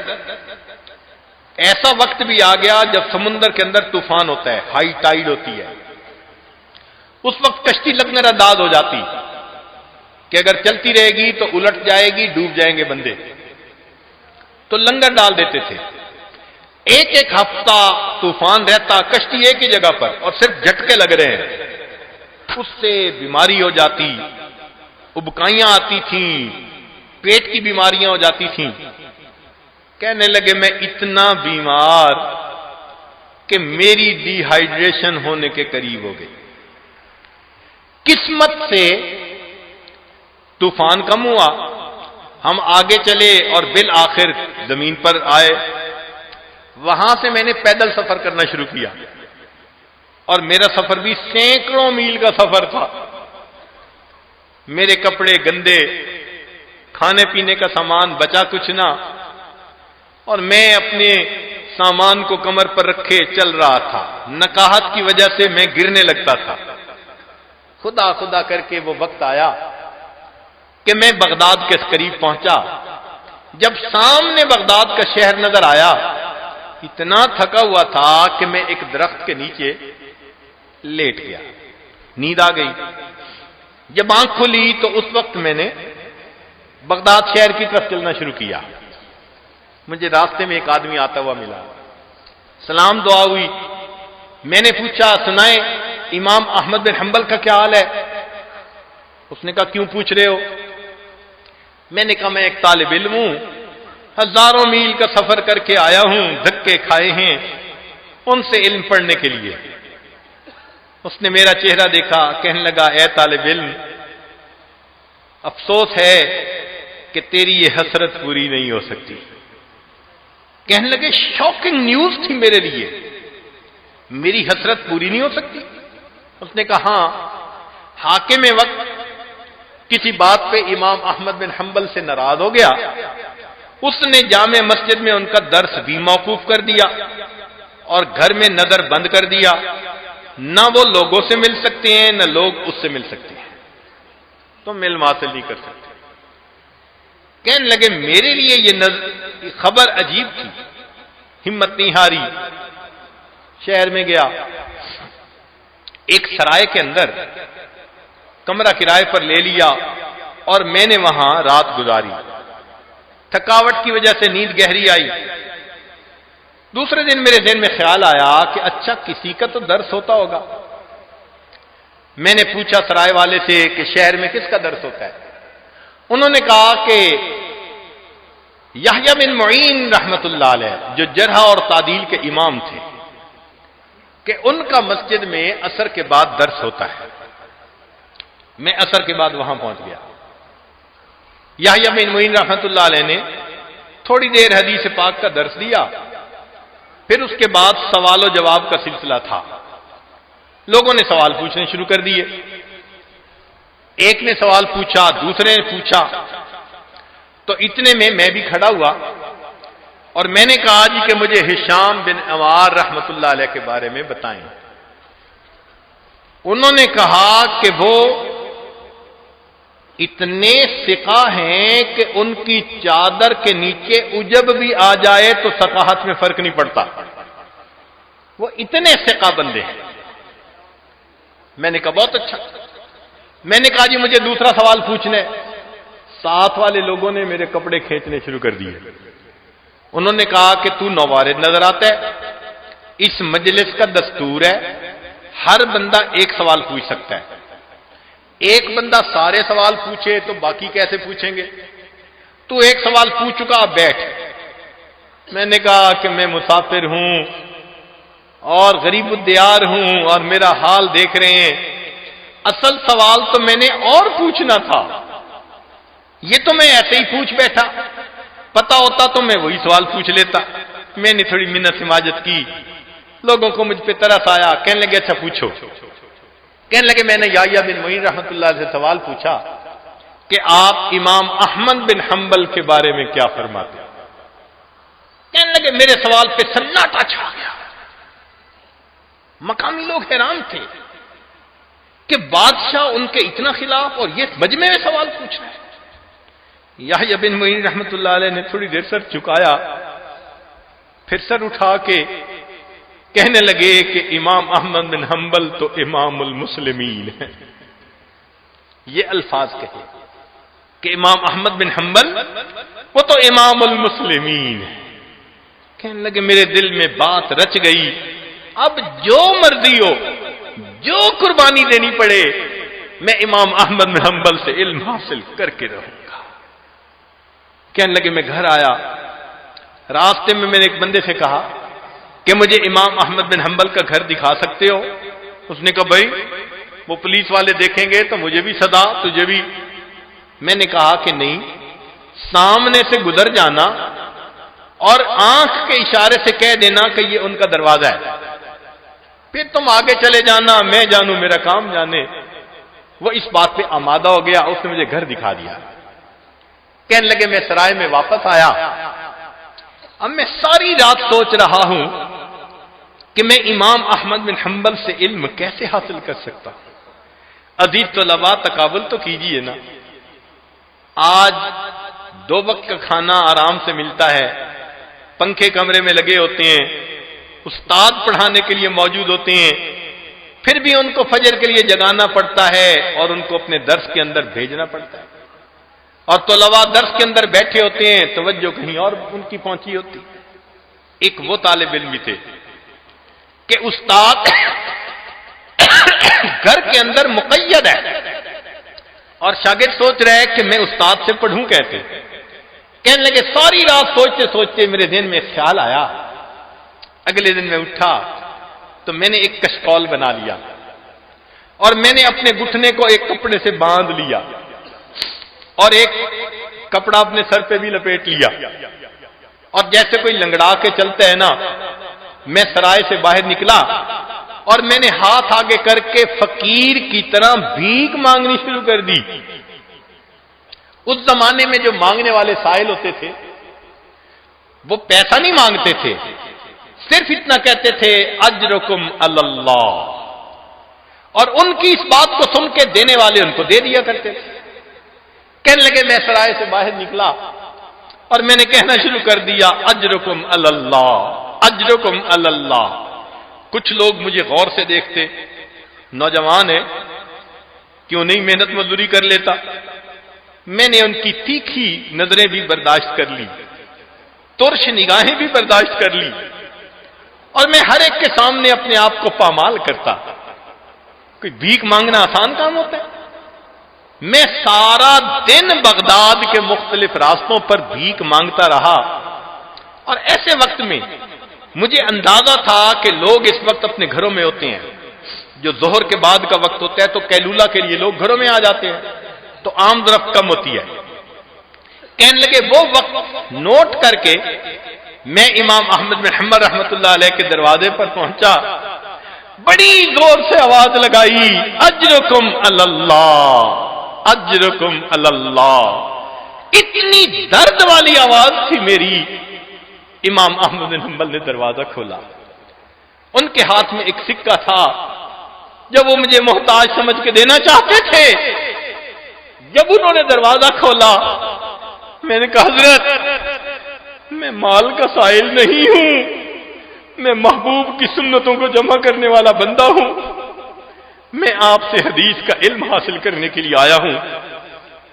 ایسا وقت بھی آ گیا جب سمندر کے اندر طوفان ہوتا ہے، ہائی ٹائیڈ ہوتی ہے۔ اس وقت کشتی لنگر انداز ہو جاتی کہ اگر چلتی رہے گی تو الٹ جائے گی، ڈوب جائیں گے بندے، تو لنگر ڈال دیتے تھے۔ ایک ایک ہفتہ طوفان رہتا، کشتی ایک ہی جگہ پر اور صرف جھٹکے لگ رہے ہیں، اس سے بیماری ہو جاتی، ابکائیاں آتی تھیں، پیٹ کی بیماریاں ہو جاتی تھیں۔ کہنے لگے میں اتنا بیمار کہ میری ڈی ہائیڈریشن ہونے کے قریب ہو گئی۔ قسمت سے طوفان کم ہوا، ہم آگے چلے اور بالآخر زمین پر آئے۔ وہاں سے میں نے پیدل سفر کرنا شروع کیا اور میرا سفر بھی سینکڑوں میل کا سفر تھا۔ میرے کپڑے گندے، کھانے پینے کا سامان بچا کچھ نہ، اور میں اپنے سامان کو کمر پر رکھے چل رہا تھا۔ نکاہت کی وجہ سے میں گرنے لگتا تھا۔ خدا خدا کر کے وہ وقت آیا کہ میں بغداد کے قریب پہنچا۔ جب سامنے بغداد کا شہر نظر آیا، اتنا تھکا ہوا تھا کہ میں ایک درخت کے نیچے لیٹ گیا، نیند آ گئی۔ جب آنکھ کھلی تو اس وقت میں نے بغداد شہر کی طرف چلنا شروع کیا۔ مجھے راستے میں ایک آدمی آتا ہوا ملا، سلام دعا ہوئی۔ میں نے پوچھا سنائے امام احمد بن حنبل کا کیا حال ہے؟ اس نے کہا کیوں پوچھ رہے ہو؟ میں نے کہا میں ایک طالب علم ہوں، ہزاروں میل کا سفر کر کے آیا ہوں، دھکے کھائے ہیں ان سے علم پڑھنے کے لیے۔ اس نے میرا چہرہ دیکھا، کہنے لگا اے طالب علم، افسوس ہے کہ تیری یہ حسرت پوری نہیں ہو سکتی۔ کہنے لگے شاکنگ نیوز تھی میرے لیے، میری حسرت پوری نہیں ہو سکتی؟ اس نے کہا ہاں، حاکم وقت کسی بات پہ امام احمد بن حنبل سے ناراض ہو گیا، اس نے جامع مسجد میں ان کا درس بھی موقوف کر دیا اور گھر میں نظر بند کر دیا، نہ وہ لوگوں سے مل سکتے ہیں نہ لوگ اس سے مل سکتے ہیں، تو علم حاصل نہیں کر سکتے۔ کہنے لگے میرے لیے یہ خبر عجیب تھی، ہمت نہیں ہاری، شہر میں گیا، ایک سرائے کے اندر کمرہ کرائے پر لے لیا اور میں نے وہاں رات گزاری۔ تھکاوٹ کی وجہ سے نیند گہری آئی۔ دوسرے دن میرے ذہن میں خیال آیا کہ اچھا کسی کا تو درس ہوتا ہوگا۔ میں نے پوچھا سرائے والے سے کہ شہر میں کس کا درس ہوتا ہے؟ انہوں نے کہا کہ یحییٰ بن معین رحمت اللہ علیہ جو جرح اور تعدیل کے امام تھے، کہ ان کا مسجد میں عصر کے بعد درس ہوتا ہے۔ میں عصر کے بعد وہاں پہنچ گیا۔ یحییٰ بن معین رحمت اللہ علیہ نے تھوڑی دیر حدیث پاک کا درس دیا، پھر اس کے بعد سوال و جواب کا سلسلہ تھا۔ لوگوں نے سوال پوچھنے شروع کر دیے، ایک نے سوال پوچھا، دوسرے نے پوچھا، تو اتنے میں بھی کھڑا ہوا اور میں نے کہا جی کہ مجھے ہشام بن عمار رحمت اللہ علیہ کے بارے میں بتائیں۔ انہوں نے کہا کہ وہ اتنے ثقہ ہیں کہ ان کی چادر کے نیچے عجب بھی آ جائے تو ثقافت میں فرق نہیں پڑتا، وہ اتنے ثقہ بندے ہیں۔ میں نے کہا بہت اچھا۔ میں نے کہا جی مجھے دوسرا سوال پوچھنے۔ ساتھ والے لوگوں نے میرے کپڑے کھینچنے شروع کر دیے۔ انہوں نے کہا کہ تو نوارد نظر آتا ہے، اس مجلس کا دستور ہے ہر بندہ ایک سوال پوچھ سکتا ہے، ایک بندہ سارے سوال پوچھے تو باقی کیسے پوچھیں گے؟ تو ایک سوال پوچھ چکا، اب بیٹھ۔ میں نے کہا کہ میں مسافر ہوں اور غریب الدیار ہوں اور میرا حال دیکھ رہے ہیں، اصل سوال تو میں نے اور پوچھنا تھا، یہ تو میں ایسے ہی پوچھ بیٹھا، پتا ہوتا تو میں وہی سوال پوچھ لیتا۔ میں نے تھوڑی منت سماجت کی لوگوں کو مجھ پہ ترس آیا، کہنے لگے اچھا پوچھو. کہنے لگے میں نے یحییٰ بن معین رحمۃ اللہ سے سوال پوچھا کہ آپ امام احمد بن حنبل کے بارے میں کیا فرماتے ہیں؟ کہنے لگے میرے سوال پہ سناٹا چھا گیا. مقامی لوگ حیران تھے کہ بادشاہ ان کے اتنا خلاف اور یہ مجمع میں سوال پوچھ رہا ہے. یحییٰ بن معین رحمۃ اللہ علیہ نے تھوڑی دیر سر چکایا، پھر سر اٹھا کے کہنے لگے کہ امام احمد بن حنبل تو امام المسلمین ہیں. یہ الفاظ کہے کہ امام احمد بن حنبل وہ تو امام المسلمین ہیں. کہنے لگے میرے دل میں بات رچ گئی، اب جو مرضی ہو، جو قربانی دینی پڑے، میں امام احمد بن حنبل سے علم حاصل کر کے رہوں گا. کہنے لگے میں گھر آیا، راستے میں نے ایک بندے سے کہا کہ مجھے امام احمد بن حنبل کا گھر دکھا سکتے ہو؟ اس نے کہا بھائی وہ پولیس والے دیکھیں گے تو مجھے بھی صدا، تجھے بھی. میں نے کہا کہ نہیں، سامنے سے گزر جانا اور آنکھ کے اشارے سے کہہ دینا کہ یہ ان کا دروازہ ہے، پھر تم آگے چلے جانا، میں جانوں میرا کام جانے. وہ اس بات پہ آمادہ ہو گیا، اس نے مجھے گھر دکھا دیا. کہنے لگے میں سرائے میں واپس آیا، اب میں ساری رات سوچ رہا ہوں کہ میں امام احمد بن حنبل سے علم کیسے حاصل کر سکتا ہوں. عزیز طلباء تقابل تو کیجئے نا. آج 2 وقت کا کھانا آرام سے ملتا ہے، پنکھے کمرے میں لگے ہوتے ہیں، استاد پڑھانے کے لیے موجود ہوتے ہیں، پھر بھی ان کو فجر کے لیے جگانا پڑتا ہے اور ان کو اپنے درس کے اندر بھیجنا پڑتا ہے. اور طلباء درس کے اندر بیٹھے ہوتے ہیں، توجہ کہیں اور ان کی پہنچی ہوتی. ایک وہ طالب علم بھی تھے کہ استاد گھر کے اندر مقید ہے اور شاگرد سوچ رہے کہ میں استاد سے پڑھوں کیسے. کہنے لگے ساری رات سوچتے سوچتے میرے ذہن میں خیال آیا. اگلے دن میں اٹھا تو میں نے ایک کشکول بنا لیا اور میں نے اپنے گھٹنے کو ایک کپڑے سے باندھ لیا اور ایک کپڑا اپنے سر پہ بھی لپیٹ لیا، اور جیسے کوئی لنگڑا کے چلتا ہے نا، میں سرائے سے باہر نکلا اور میں نے ہاتھ آگے کر کے فقیر کی طرح بھیک مانگنی شروع کر دی. اس زمانے میں جو مانگنے والے سائل ہوتے تھے وہ پیسہ نہیں مانگتے تھے، صرف اتنا کہتے تھے اجرکم اللہ، اور ان کی اس بات کو سن کے دینے والے ان کو دے دیا کرتے تھے. کہنے لگے میں سرائے سے باہر نکلا اور میں نے کہنا شروع کر دیا اجرکم اللہ، اجرکم اللہ. کچھ لوگ مجھے غور سے دیکھتے، نوجوان ہے کیوں نہیں محنت مزدوری کر لیتا. میں نے ان کی تیکھی نظریں بھی برداشت کر لی، ترش نگاہیں بھی برداشت کر لی، اور میں ہر ایک کے سامنے اپنے آپ کو پامال کرتا. کوئی بھیک مانگنا آسان کام ہوتا ہے؟ میں سارا دن بغداد کے مختلف راستوں پر بھیک مانگتا رہا، اور ایسے وقت میں مجھے اندازہ تھا کہ لوگ اس وقت اپنے گھروں میں ہوتے ہیں. جو ظہر کے بعد کا وقت ہوتا ہے تو قیلولہ کے لیے لوگ گھروں میں آ جاتے ہیں، تو آمد رفت کم ہوتی ہے. کہنے لگے وہ وقت نوٹ کر کے میں امام احمد بن حنبل رحمۃ اللہ علیہ کے دروازے پر پہنچا، بڑی زور سے آواز لگائی اجرکم اللہ، اجرکم اللہ. اتنی درد والی آواز تھی میری. امام احمد بن حنبل نے دروازہ کھولا. ان کے ہاتھ میں ایک سکہ تھا جب وہ مجھے محتاج سمجھ کے دینا چاہتے تھے. جب انہوں نے دروازہ کھولا میں نے کہا حضرت میں مال کا سائل نہیں ہوں، میں محبوب کی سنتوں کو جمع کرنے والا بندہ ہوں، میں آپ سے حدیث کا علم حاصل کرنے کے لیے آیا ہوں.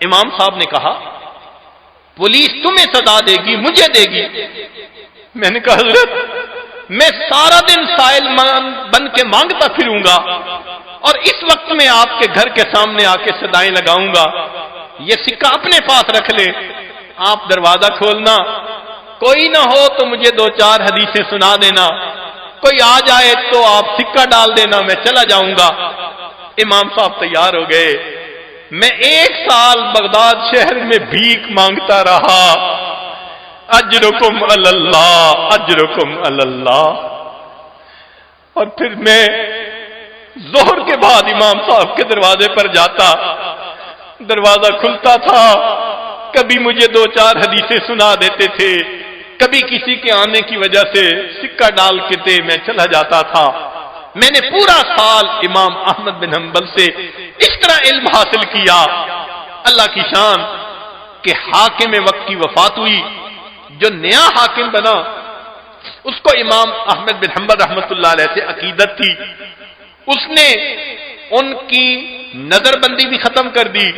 امام صاحب نے کہا پولیس تمہیں سزا دے گی، مجھے دے گی. میں نے کہا حضرت میں سارا دن سائل بن کے مانگتا پھروں گا اور اس وقت میں آپ کے گھر کے سامنے آ کے صدائیں لگاؤں گا. یہ سکہ اپنے پاس رکھ لے، آپ دروازہ کھولنا، کوئی نہ ہو تو مجھے 2-4 حدیثیں سنا دینا، کوئی آ جائے تو آپ سکہ ڈال دینا، میں چلا جاؤں گا. امام صاحب تیار ہو گئے. میں 1 سال بغداد شہر میں بھیک مانگتا رہا. اجرکم اللہ، اجرکم اللہ. اور پھر میں ظہر کے بعد امام صاحب کے دروازے پر جاتا، دروازہ کھلتا تھا، کبھی مجھے 2-4 حدیثیں سنا دیتے تھے، کبھی کسی کے آنے کی وجہ سے سکہ ڈال کے میں چلا جاتا تھا۔ میں نے پورا سال امام احمد بن حنبل سے اس طرح علم حاصل کیا۔ اللہ کی شان کہ حاکم وقت کی وفات ہوئی، جو نیا حاکم بنا اس کو امام احمد بن حنبل رحمۃ اللہ علیہ سے عقیدت تھی، اس نے ان کی نظر بندی بھی ختم کر دی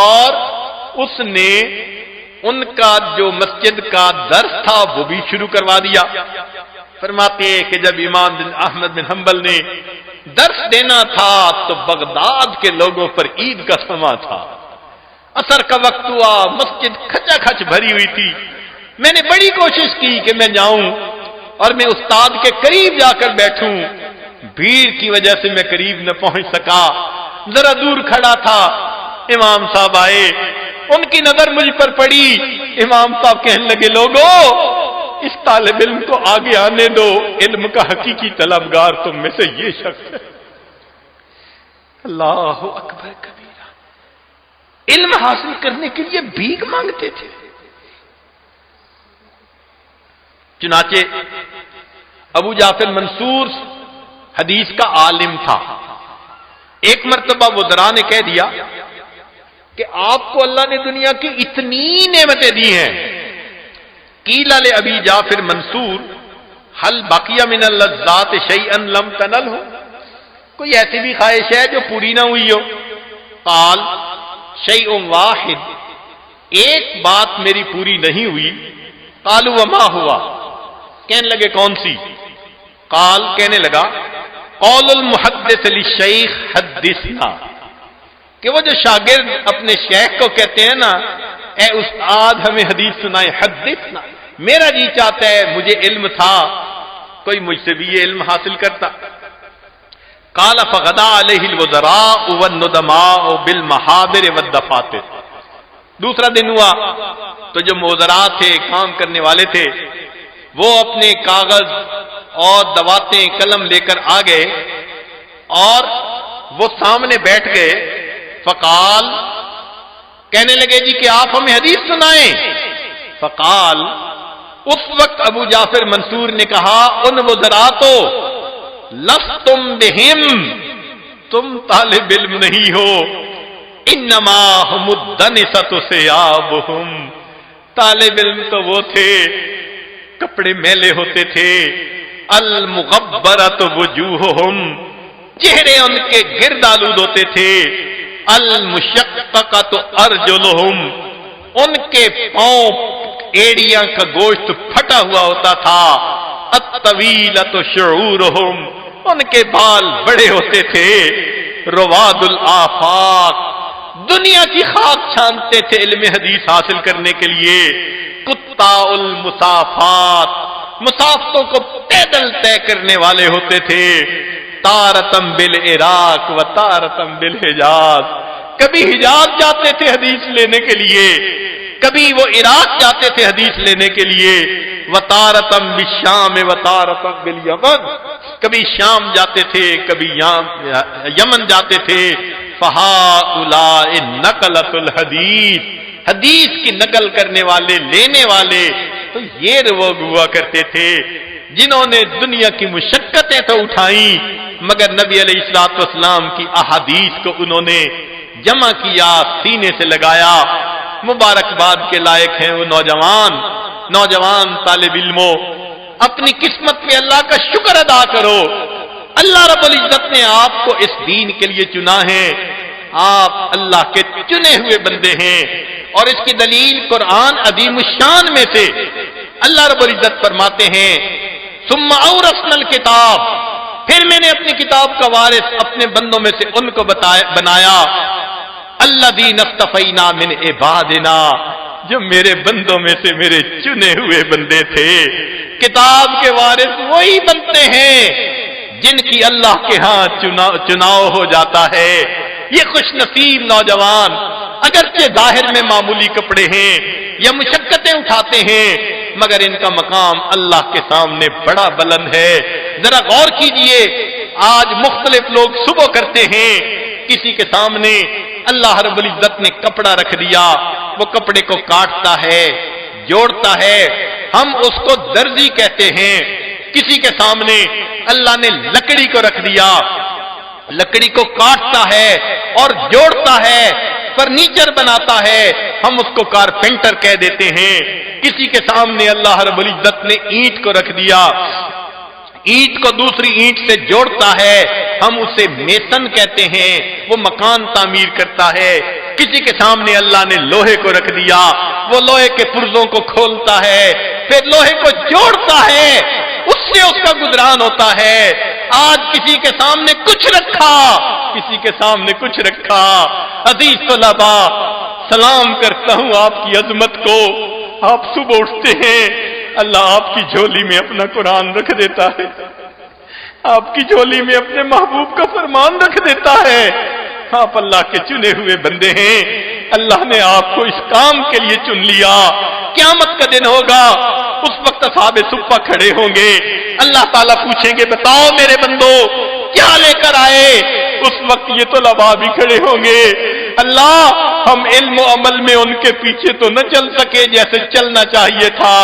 اور اس نے ان کا جو مسجد کا درس تھا وہ بھی شروع کروا دیا۔ فرماتے ہیں کہ جب امام بن احمد بن حنبل نے درس دینا تھا تو بغداد کے لوگوں پر عید کا سما تھا، عصر کا وقت ہوا، مسجد کھچا کھچ بھری ہوئی تھی۔ میں نے بڑی کوشش کی کہ میں جاؤں اور میں استاد کے قریب جا کر بیٹھوں، بھیڑ کی وجہ سے میں قریب نہ پہنچ سکا، ذرا دور کھڑا تھا۔ امام صاحب آئے، ان کی نظر مجھ پر پڑی، امام صاحب کہنے لگے لوگوں اس طالب علم کو آگے آنے دو، علم کا حقیقی طلبگار تم میں سے یہ شخص ہے۔ اللہ اکبر کبیرہ، علم حاصل کرنے کے لیے بھیک مانگتے تھے۔ چنانچہ ابو جعفر منصور حدیث کا عالم تھا، ایک مرتبہ وزراء نے کہہ دیا کہ آپ کو اللہ نے دنیا کی اتنی نعمتیں دی ہیں، قیل لابی جعفر منصور هل بقی من اللذات شیئا لم تنلہ، کوئی ایسی بھی خواہش ہے جو پوری نہ ہوئی ہو؟ قال شیء واحد، ایک بات میری پوری نہیں ہوئی۔ قالوا وما ہوا، کہنے لگے کون سی؟ قال کہنے لگا قول المحدث للشیخ حدثنا، کہ وہ جو شاگرد اپنے شیخ کو کہتے ہیں نا اے استاد ہمیں حدیث سنائے، حدثنا، میرا جی چاہتا ہے مجھے علم تھا کوئی مجھ سے بھی یہ علم حاصل کرتا۔ قال فغدا علیہ الوزراء والندماء بالمحابر والدفاتر، دوسرا دن ہوا تو جو وزراء تھے، کام کرنے والے تھے، وہ اپنے کاغذ اور دواتیں قلم لے کر آ گئے اور وہ سامنے بیٹھ گئے۔ فقال، کہنے لگے جی کہ آپ ہمیں حدیث سنائیں۔ فقال، اس وقت ابو جعفر منصور نے کہا ان وزراء تو لستم بہم، تم طالب علم نہیں ہو، انما ہم الدنسۃ ثیابہم، طالب علم تو وہ تھے کپڑے میلے ہوتے تھے، المغبرۃ وجوہہم، چہرے ان کے گرد آلود ہوتے تھے، المشققۃ ارجلہم، ان کے پاؤں ایڑیاں کا گوشت پھٹا ہوا ہوتا تھا، الطویلۃ شعورہم، ان کے بال بڑے ہوتے تھے، رواد الآفاق، دنیا کی خاک چھانتے تھے علم حدیث حاصل کرنے کے لیے، قطاع المسافات، مسافتوں کو پیدل طے کرنے والے ہوتے تھے، تارتم بالعراق و تارتم بالحجاز، کبھی حجاز جاتے تھے حدیث لینے کے لیے، کبھی وہ عراق جاتے تھے حدیث لینے کے لیے، وتارتم بالشام وتارتم بالیمن، کبھی شام جاتے تھے کبھی یمن جاتے تھے۔ فہؤلاء نقلۃ الحدیث، حدیث کی نقل کرنے والے، لینے والے تو یہ لوگ ہوا کرتے تھے جنہوں نے دنیا کی مشقتیں تو اٹھائیں مگر نبی علیہ الصلوۃ والسلام کی احادیث کو انہوں نے جمع کیا، سینے سے لگایا۔ مبارکباد کے لائق ہیں وہ نوجوان طالب علموں، اپنی قسمت پہ اللہ کا شکر ادا کرو، اللہ رب العزت نے آپ کو اس دین کے لیے چنا ہے، آپ اللہ کے چنے ہوئے بندے ہیں، اور اس کی دلیل قرآن عظیم الشان میں سے اللہ رب العزت فرماتے ہیں ثم اورثنا الکتاب، پھر میں نے اپنی کتاب کا وارث اپنے بندوں میں سے ان کو بنایا، الذین اصطفینا من عبادنا، جو میرے بندوں میں سے میرے چنے ہوئے بندے تھے۔ کتاب کے وارث وہی بنتے ہیں جن کی اللہ کے ہاں چناؤ ہو جاتا ہے۔ یہ خوش نصیب نوجوان اگرچہ ظاہر میں معمولی کپڑے ہیں یا مشقتیں اٹھاتے ہیں مگر ان کا مقام اللہ کے سامنے بڑا بلند ہے۔ ذرا غور کیجئے، آج مختلف لوگ صبح کرتے ہیں، کسی کے سامنے اللہ رب العزت نے کپڑا رکھ دیا، وہ کپڑے کو کاٹتا ہے، جوڑتا ہے، ہم اس کو درزی کہتے ہیں۔ کسی کے سامنے اللہ نے لکڑی کو رکھ دیا، لکڑی کو کاٹتا ہے اور جوڑتا ہے، فرنیچر بناتا ہے، ہم اس کو کارپینٹر کہہ دیتے ہیں۔ کسی کے سامنے اللہ رب العزت نے اینٹ کو رکھ دیا، اینٹ کو دوسری اینٹ سے جوڑتا ہے، ہم اسے میسن کہتے ہیں، وہ مکان تعمیر کرتا ہے۔ کسی کے سامنے اللہ نے لوہے کو رکھ دیا، وہ لوہے کے پرزوں کو کھولتا ہے، پھر لوہے کو جوڑتا ہے، اس سے اس کا گزران ہوتا ہے۔ آج کسی کے سامنے کچھ رکھا، کسی کے سامنے کچھ رکھا۔ عزیز طلباء، سلام کرتا ہوں آپ کی عظمت کو۔ آپ صبح اٹھتے ہیں، اللہ آپ کی جھولی میں اپنا قرآن رکھ دیتا ہے، آپ کی جھولی میں اپنے محبوب کا فرمان رکھ دیتا ہے۔ آپ اللہ کے چنے ہوئے بندے ہیں، اللہ نے آپ کو اس کام کے لیے چن لیا۔ قیامت کا دن ہوگا، اس وقت اصحاب صفہ کھڑے ہوں گے، اللہ تعالیٰ پوچھیں گے بتاؤ میرے بندو کیا لے کر آئے؟ اس وقت یہ طلباء بھی کھڑے ہوں گے، اللہ ہم علم و عمل میں ان کے پیچھے تو نہ چل سکے جیسے چلنا چاہیے تھا،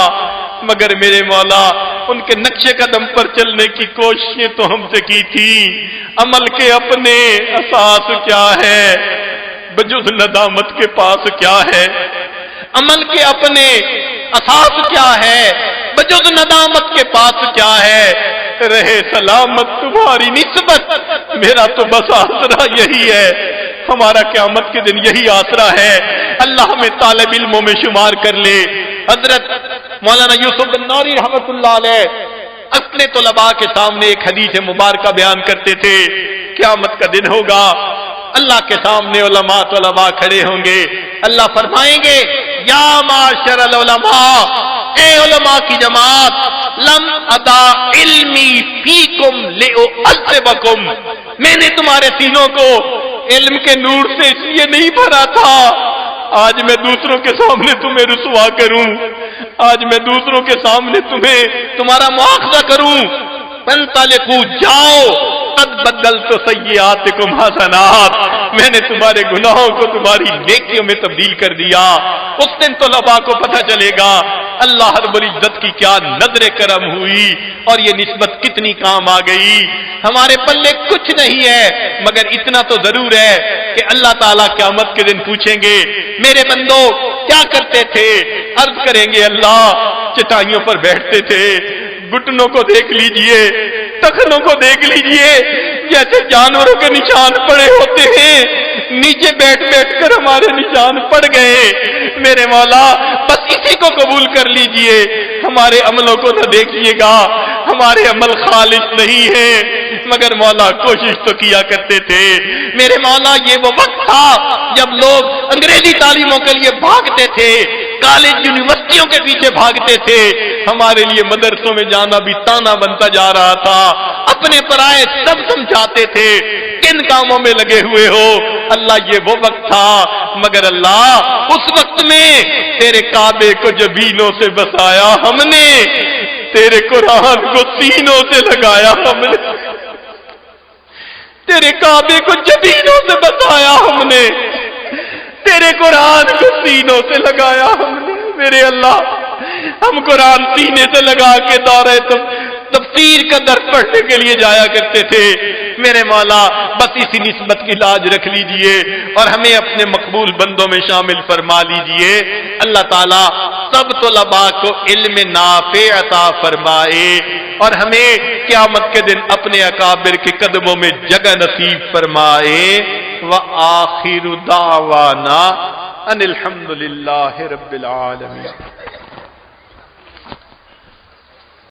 مگر میرے مولا ان کے نقش قدم پر چلنے کی کوششیں تو ہم سے کی تھی۔ عمل کے اپنے اساس کیا ہے؟ بجز ندامت کے پاس کیا ہے؟ عمل کے اپنے اساس کیا ہے؟ بجز ندامت کے پاس کیا ہے؟ رہے سلامت تمہاری نسبت، میرا تو بس آسرا یہی ہے، ہمارا قیامت کے دن یہی آسرا ہے۔ اللہ ہمیں طالب علموں میں شمار کر لے۔ حضرت مولانا یوسف بن نوری رحمۃ اللہ علیہ اپنے طلباء کے سامنے ایک حدیث مبارکہ بیان کرتے تھے، قیامت کا دن ہوگا، اللہ کے سامنے علماء طلباء کھڑے ہوں گے، اللہ فرمائیں گے یا معاشر العلماء، اے علماء کی جماعت، لم ادا علمی فیکم لأعذبکم، میں نے تمہارے سینوں کو علم کے نور سے اس لیے نہیں بھرا تھا آج میں دوسروں کے سامنے تمہیں رسوا کروں، آج میں دوسروں کے سامنے تمہارا مواخذہ کروں۔ فانطلقوا، جاؤ، قد بدلت سیئاتکم حسنات، میں نے تمہارے گناہوں کو تمہاری نیکیوں میں تبدیل کر دیا۔ اس دن طلباء کو پتہ چلے گا اللہ رب العزت کی کیا نظر کرم ہوئی اور یہ نسبت کتنی کام آ گئی۔ ہمارے پلے کچھ نہیں ہے، مگر اتنا تو ضرور ہے کہ اللہ تعالیٰ قیامت کے دن پوچھیں گے میرے بندو کیا کرتے تھے؟ عرض کریں گے اللہ چٹائیوں پر بیٹھتے تھے، گھٹنوں کو دیکھ لیجئے، ٹخنوں کو دیکھ لیجئے، جیسے جانوروں کے نشان پڑے ہوتے ہیں، نیچے بیٹھ بیٹھ کر ہمارے نشان پڑ گئے۔ میرے مولا بس اسی کو قبول کر لیجئے، ہمارے عملوں کو نہ دیکھیے گا، ہمارے عمل خالص نہیں ہیں، مگر مولا کوشش تو کیا کرتے تھے۔ میرے مولا یہ وہ وقت تھا جب لوگ انگریزی تعلیموں کے لیے بھاگتے تھے، کالج یونیورسٹیوں کے پیچھے بھاگتے تھے، ہمارے لیے مدرسوں میں جانا بھی تانا بنتا جا رہا تھا، اپنے پرائے سب سمجھاتے تھے، کن کاموں میں لگے ہوئے ہو؟ اللہ یہ وہ وقت تھا، مگر اللہ اس وقت میں تیرے کعبے کو جبینوں سے بسایا ہم نے، تیرے قرآن کو سینوں سے لگایا ہم نے، تیرے کعبے کو جبینوں سے بسایا ہم نے، تیرے قرآن کو سینوں سے لگایا ہم نے۔ میرے اللہ ہم قرآن سینے سے لگا کے دورے تفسیر کا درس پڑھنے کے لیے جایا کرتے تھے۔ میرے مولا بس اسی نسبت کی لاج رکھ لیجئے اور ہمیں اپنے مقبول بندوں میں شامل فرما لیجئے۔ اللہ تعالیٰ سب طلباء کو علم نافع عطا فرمائے اور ہمیں قیامت کے دن اپنے اکابر کے قدموں میں جگہ نصیب فرمائے۔ وآخر دعوانا ان الحمد للہ رب العالمین۔